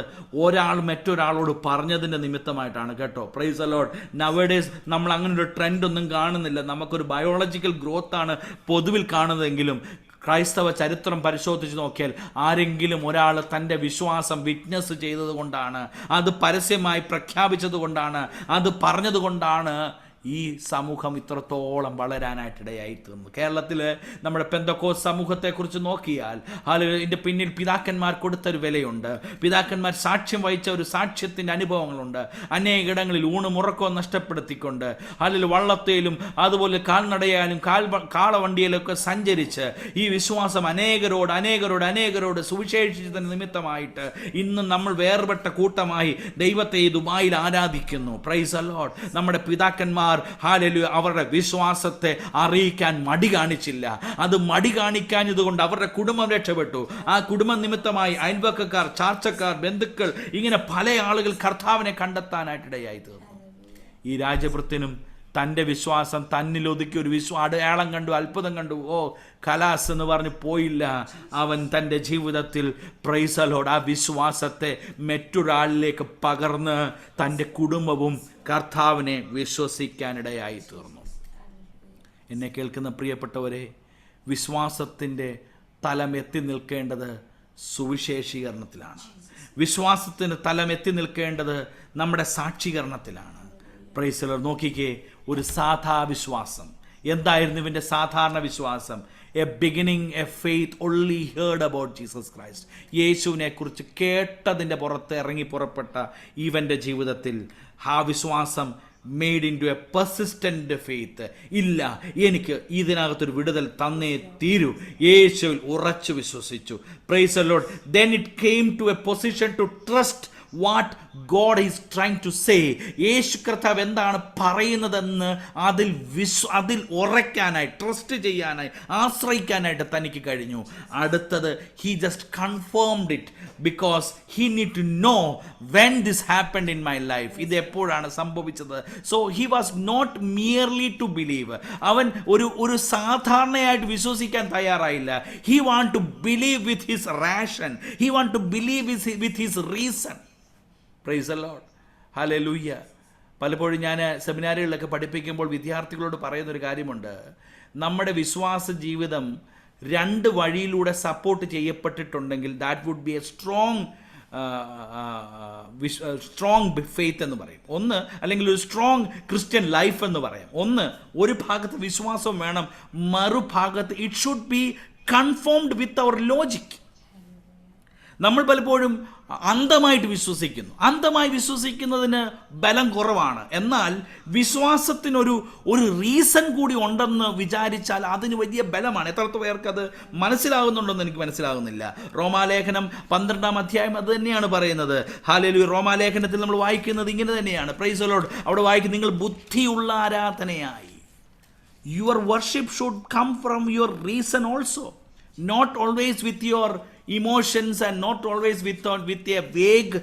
ഒരാൾ മറ്റൊരാളോട് പറഞ്ഞതിൻ്റെ നിമിത്തമായിട്ടാണ് കേട്ടോ. Price the Lord. നവഡേസ് നമ്മൾ അങ്ങനെ ഒരു ട്രെൻഡ് ഒന്നും കാണുന്നില്ല. നമുക്കൊരു ബയോളജിക്കൽ ഗ്രോത്ത് ആണ് പൊതുവിൽ കാണുന്നതെങ്കിലും ക്രൈസ്തവ ചരിത്രം പരിശോധിച്ച് നോക്കിയാൽ ആരെങ്കിലും ഒരാൾ തൻ്റെ വിശ്വാസം വിറ്റ്നസ് ചെയ്തത് കൊണ്ടാണ്, അത് പരസ്യമായി പ്രഖ്യാപിച്ചത് കൊണ്ടാണ്, അത് പറഞ്ഞതുകൊണ്ടാണ് ഈ സമൂഹം ഇത്രത്തോളം വളരാനായിട്ടിടയായി തീർന്നു. കേരളത്തിൽ നമ്മുടെ പെന്തക്കോസ്ത് സമൂഹത്തെക്കുറിച്ച് നോക്കിയാൽ ഇതിൻ്റെ പിന്നിൽ പിതാക്കന്മാർ കൊടുത്തൊരു വിലയുണ്ട്. പിതാക്കന്മാർ സാക്ഷ്യം വഹിച്ച ഒരു സാക്ഷ്യത്തിൻ്റെ അനുഭവങ്ങളുണ്ട്. അനേകിടങ്ങളിൽ ഊണും ഉറക്കവും നഷ്ടപ്പെടുത്തിക്കൊണ്ട് വള്ളത്തേലും അതുപോലെ കാൽനടയാലും കാളവണ്ടിയിലൊക്കെ സഞ്ചരിച്ച് ഈ വിശ്വാസം അനേകരോട് സുവിശേഷിച്ചതിന് നിമിത്തമായിട്ട് ഇന്നും നമ്മൾ വേർപെട്ട കൂട്ടമായി ദൈവത്തെ ഈ ദുബായിൽ ആരാധിക്കുന്നു. Price the lord. നമ്മുടെ പിതാക്കന്മാർ ഹല്ലേലൂയ അവരുടെ വിശ്വാസത്തെ അറിയിക്കാൻ മടി കാണിച്ചില്ല. അത് മടി കാണിക്കാഞ്ഞതുകൊണ്ട് അവരുടെ കുടുംബം രക്ഷപ്പെട്ടു. ആ കുടുംബ നിമിത്തമായി അയൽവക്കക്കാർ, ചാർച്ചക്കാർ, ബന്ധുക്കൾ, ഇങ്ങനെ പല ആളുകൾ കർത്താവിനെ കണ്ടെത്താനായിട്ടിടയായി തീർന്നു. ഈ രാജഭൃത്യനും തൻ്റെ വിശ്വാസം തന്നിലൊതുക്കി ഒരു അടയാളം കണ്ടു, അത്ഭുതം കണ്ടു, കലാസ് എന്ന് പറഞ്ഞ് പോയില്ല. അവൻ തൻ്റെ ജീവിതത്തിൽ പ്രൈസ് ദി ലോർഡ് ആ വിശ്വാസത്തെ മറ്റൊരാളിലേക്ക് പകർന്ന് തൻ്റെ കുടുംബവും കർത്താവിനെ വിശ്വസിക്കാനിടയായി തീർന്നു. എന്നെ കേൾക്കുന്ന പ്രിയപ്പെട്ടവരെ, വിശ്വാസത്തിൻ്റെ തലം എത്തി നിൽക്കേണ്ടത് സുവിശേഷീകരണത്തിലാണ്. വിശ്വാസത്തിന് തലം എത്തി നിൽക്കേണ്ടത് നമ്മുടെ സാക്ഷീകരണത്തിലാണ്. Price the Lord. നോക്കിക്കേ, ഒരു സാധാ വിശ്വാസം. എന്തായിരുന്നു ഇവൻ്റെ സാധാരണ വിശ്വാസം? A beginning A faith only heard about Jesus Christ. യേശുവിനെ കുറിച്ച് കേട്ടതിൻ്റെ പുറത്ത് ഇറങ്ങി പുറപ്പെട്ട ഇവൻ്റെ ജീവിതത്തിൽ ആ വിശ്വാസം made into a persistent faith. ഇല്ല, എനിക്ക് ഇതിനകത്തൊരു വിടുതൽ തന്നേ തീരൂ. യേശുവിൽ ഉറച്ചു വിശ്വസിച്ചു. Praise the lord. Then it came to a position to trust what God is trying to say. Yesu കർത്താവ് എന്താണ് പറയുന്നതെന്ന് അതിൽ ഉറയ്ക്കാനായി, ട്രസ്റ്റ് ചെയ്യാനായി, ആശ്രയിക്കാനായിട്ട് തനിക്ക് കഴിഞ്ഞു. അടുത്തത്, he just confirmed it because he need to know when this happened in my life. ഇത് എപ്പോഴാണ് സംഭവിച്ചത്. so he was not merely to believe. അവൻ ഒരു സാധാരണയായിട്ട് വിശ്വസിക്കാൻ തയ്യാറായില്ല. he want to believe with his ration. he want to believe with his reason. Price the Lord. Hallelujah. പലപ്പോഴും ഞാൻ സെമിനാറുകളിലൊക്കെ പഠിപ്പിക്കുമ്പോൾ വിദ്യാർത്ഥികളോട് പറയുന്നൊരു കാര്യമുണ്ട്. നമ്മുടെ വിശ്വാസ ജീവിതം രണ്ട് വഴിയിലൂടെ സപ്പോർട്ട് ചെയ്യപ്പെട്ടിട്ടുണ്ടെങ്കിൽ that would be a strong faith എന്ന് പറയും. ഒന്ന്, അല്ലെങ്കിൽ ഒരു സ്ട്രോങ് ക്രിസ്ത്യൻ ലൈഫ് എന്ന് പറയാം. ഒന്ന്, ഒരു ഭാഗത്ത് വിശ്വാസം വേണം, മറുഭാഗത്ത് it should be confirmed with our logic. നമ്മൾ പലപ്പോഴും അന്ധമായിട്ട് വിശ്വസിക്കുന്നു. അന്ധമായി വിശ്വസിക്കുന്നതിന് ബലം കുറവാണ്. എന്നാൽ വിശ്വാസത്തിനൊരു റീസൺ കൂടി ഉണ്ടെന്ന് വിചാരിച്ചാൽ അതിന് വലിയ ബലമാണ്. എത്രത്തോളം പേർക്ക് അത് മനസ്സിലാകുന്നുണ്ടെന്ന് എനിക്ക് മനസ്സിലാകുന്നില്ല. റോമാലേഖനം 12-ാം അധ്യായം അത് തന്നെയാണ് പറയുന്നത്. ഹല്ലേലൂയ. റോമാലേഖനത്തിൽ നമ്മൾ വായിക്കുന്നത് ഇങ്ങനെ തന്നെയാണ്. Praise the Lord. അവിടെ വായിക്കുന്നത്, നിങ്ങൾ ബുദ്ധിയുള്ള ആരാധനയായി. Your worship should come from your reason also, not always with your emotions and not always with a vague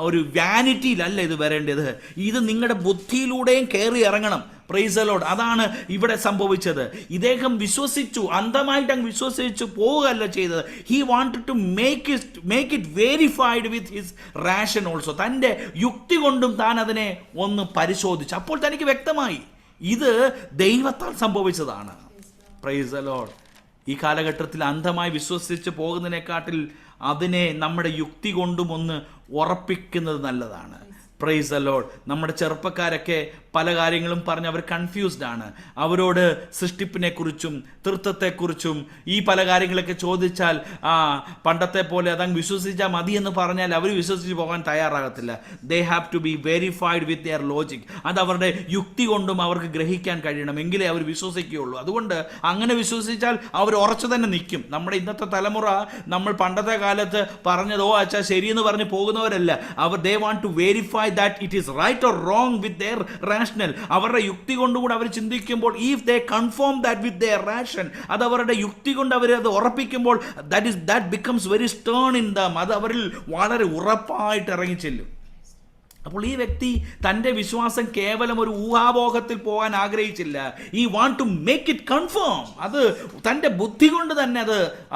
ഒരു വാനിറ്റിയിലല്ല ഇത് വരേണ്ടത്. ഇത് നിങ്ങളുടെ ബുദ്ധിയിലൂടെയും കയറി ഇറങ്ങണം. Praise the Lord. അതാണ് ഇവിടെ സംഭവിച്ചത്. ഇദ്ദേഹം വിശ്വസിച്ചു, അന്ധമായിട്ട് അങ്ങ് വിശ്വസിച്ചു പോവുകയല്ല ചെയ്തത്. He wanted to make it verified with his ration also. തൻ്റെ യുക്തി കൊണ്ടും താൻ അതിനെ ഒന്ന് പരിശോധിച്ചു. അപ്പോൾ തനിക്ക് വ്യക്തമായി ഇത് ദൈവത്താൽ സംഭവിച്ചതാണ്. Praise the Lord. ഈ കാലഘട്ടത്തിൽ അന്ധമായി വിശ്വസിച്ച് പോകുന്നതിനെക്കാട്ടിൽ അതിനെ നമ്മുടെ യുക്തി കൊണ്ടും ഒന്ന് ഉറപ്പിക്കുന്നത് നല്ലതാണ്. Price the lord. നമ്മുടെ ചെറുപ്പക്കാരൊക്കെ പല കാര്യങ്ങളും പറഞ്ഞ് അവർ കൺഫ്യൂസ്ഡ് ആണ്. അവരോട് സൃഷ്ടിപ്പിനെ കുറിച്ചും തൃത്വത്തെക്കുറിച്ചും ഈ പല കാര്യങ്ങളൊക്കെ ചോദിച്ചാൽ പണ്ടത്തെ പോലെ അതങ്ങ് വിശ്വസിച്ചാൽ മതി എന്ന് പറഞ്ഞാൽ അവർ വിശ്വസിച്ച് പോകാൻ തയ്യാറാകത്തില്ല. They have to be verified with their logic. അത് അവരുടെ യുക്തി കൊണ്ടും അവർക്ക് ഗ്രഹിക്കാൻ കഴിയണം, എങ്കിലേ അവർ വിശ്വസിക്കുകയുള്ളൂ. അതുകൊണ്ട് അങ്ങനെ വിശ്വസിച്ചാൽ അവർ ഉറച്ചു തന്നെ നിൽക്കും. നമ്മുടെ ഇന്നത്തെ തലമുറ നമ്മൾ പണ്ടത്തെ കാലത്ത് പറഞ്ഞത് അച്ഛാ ശരിയെന്ന് പറഞ്ഞ് പോകുന്നവരല്ല. അവർ they want to verify that it is right or wrong with their rational. അവരുടെ യുക്തി കൊണ്ടുകൂടെ അവർ ചിന്തിക്കുമ്പോൾ if they confirm that with their ration, അത് അവരുടെ യുക്തി കൊണ്ട് അവർ അത് ഉറപ്പിക്കുമ്പോൾ that becomes very stern in them. അത് അവരിൽ വളരെ ഉറപ്പായിട്ട് ഇറങ്ങിച്ചെല്ലും. അപ്പോൾ ഈ വ്യക്തി തൻ്റെ വിശ്വാസം കേവലം ഒരു ഊഹാഭോഗത്തിൽ പോകാൻ ആഗ്രഹിച്ചില്ല. He want to make it confirm. അത് തൻ്റെ ബുദ്ധി കൊണ്ട് തന്നെ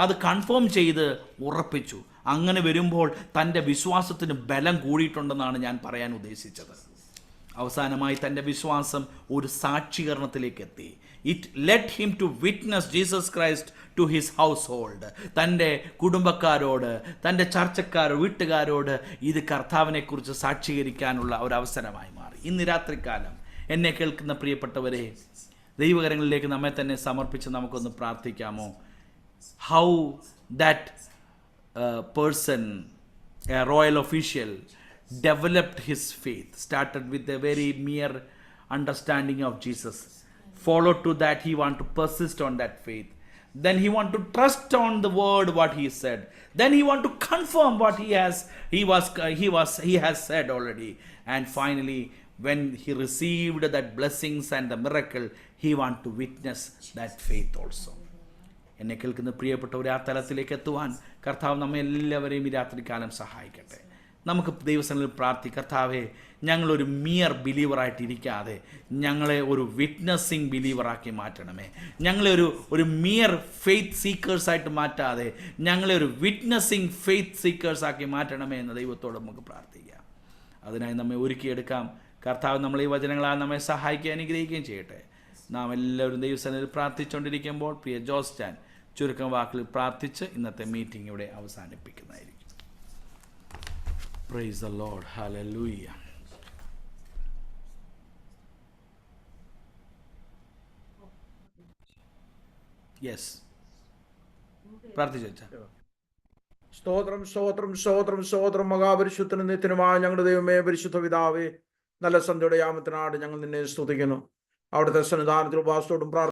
അത് കൺഫേം ചെയ്ത് ഉറപ്പിച്ചു. അങ്ങനെ വരുമ്പോൾ തൻ്റെ വിശ്വാസത്തിന് ബലം കൂടിയിട്ടുണ്ടെന്നാണ് ഞാൻ പറയാൻ ഉദ്ദേശിച്ചത്. അവസാനമായി തൻ്റെ വിശ്വാസം ഒരു സാക്ഷീകരണത്തിലേക്ക് എത്തി. It let him to witness Jesus Christ to his household. തൻ്റെ കുടുംബക്കാരോട്, തൻ്റെ വീട്ടുകാരോട് ഇത് കർത്താവിനെക്കുറിച്ച് സാക്ഷീകരിക്കാനുള്ള ഒരു അവസരമായി മാറി. ഇന്ന് രാത്രികാലം എന്നെ കേൾക്കുന്ന പ്രിയപ്പെട്ടവരെ, ദൈവകരങ്ങളിലേക്ക് നമ്മെ തന്നെ സമർപ്പിച്ച് നമുക്കൊന്ന് പ്രാർത്ഥിക്കാമോ? How that person, a royal official, developed his faith, started with a very mere understanding of Jesus, followed to that he want to persist on that faith, then he want to trust on the word what he said, then he want to confirm what he has said already, and finally when he received that blessings and the miracle, he want to witness that faith also. എന്നെ കേൾക്കുന്ന പ്രിയപ്പെട്ടവരെ, ആ തലത്തിലേക്ക് എത്തുവാൻ കർത്താവ് നമ്മെ എല്ലാവരെയും ഈ രാത്രികാലം സഹായിക്കട്ടെ. നമുക്ക് ദൈവസന്നിധിയിൽ കർത്താവേ, ഞങ്ങളൊരു മിയർ ബിലീവറായിട്ട് ഇരിക്കാതെ ഞങ്ങളെ ഒരു വിറ്റ്നസ്സിങ് ബിലീവറാക്കി മാറ്റണമേ. ഞങ്ങളെ ഒരു മിയർ ഫെയ്ത്ത് സീക്കേഴ്സായിട്ട് മാറ്റാതെ ഞങ്ങളെ ഒരു വിറ്റ്നസ്സിങ് ഫെയ്ത്ത് സീക്കേഴ്സാക്കി മാറ്റണമേ എന്ന് ദൈവത്തോട് നമുക്ക് പ്രാർത്ഥിക്കാം. അതിനായി നമ്മെ ഒരുക്കിയെടുക്കാം. കർത്താവ് നമ്മളെ ഈ വചനങ്ങളാൽ നമ്മെ സഹായിക്കുകയും അനുഗ്രഹിക്കുകയും ചെയ്യട്ടെ. നാം എല്ലാവരും ദൈവസന്നിധിയിൽ പ്രാർത്ഥിച്ചുകൊണ്ടിരിക്കുമ്പോൾ പ്രിയ ജോസ് ചാൻ ചുരുക്കം വാക്കിൽ പ്രാർത്ഥിച്ച് ഇന്നത്തെ മീറ്റിംഗ് ഇവിടെ അവസാനിപ്പിക്കുന്നതായിരിക്കും. Praise the Lord. Hallelujah. Yes, പ്രാർത്ഥിച്ചു. സ്തോത്രം സ്തോത്രം സ്തോത്രം സ്തോത്രം. മഹാപരിശുദ്ധനും നിത്യനുമായ ഞങ്ങളുടെ ദൈവമേ, പരിശുദ്ധ പിതാവേ, നല്ല സന്ധ്യയുടെ യാമത്തിനാട് ഞങ്ങൾ നിന്നെ സ്തുതിക്കുന്നു. അവിടുത്തെ സന്നിധാനത്തിൽ ഉപവാസത്തോടും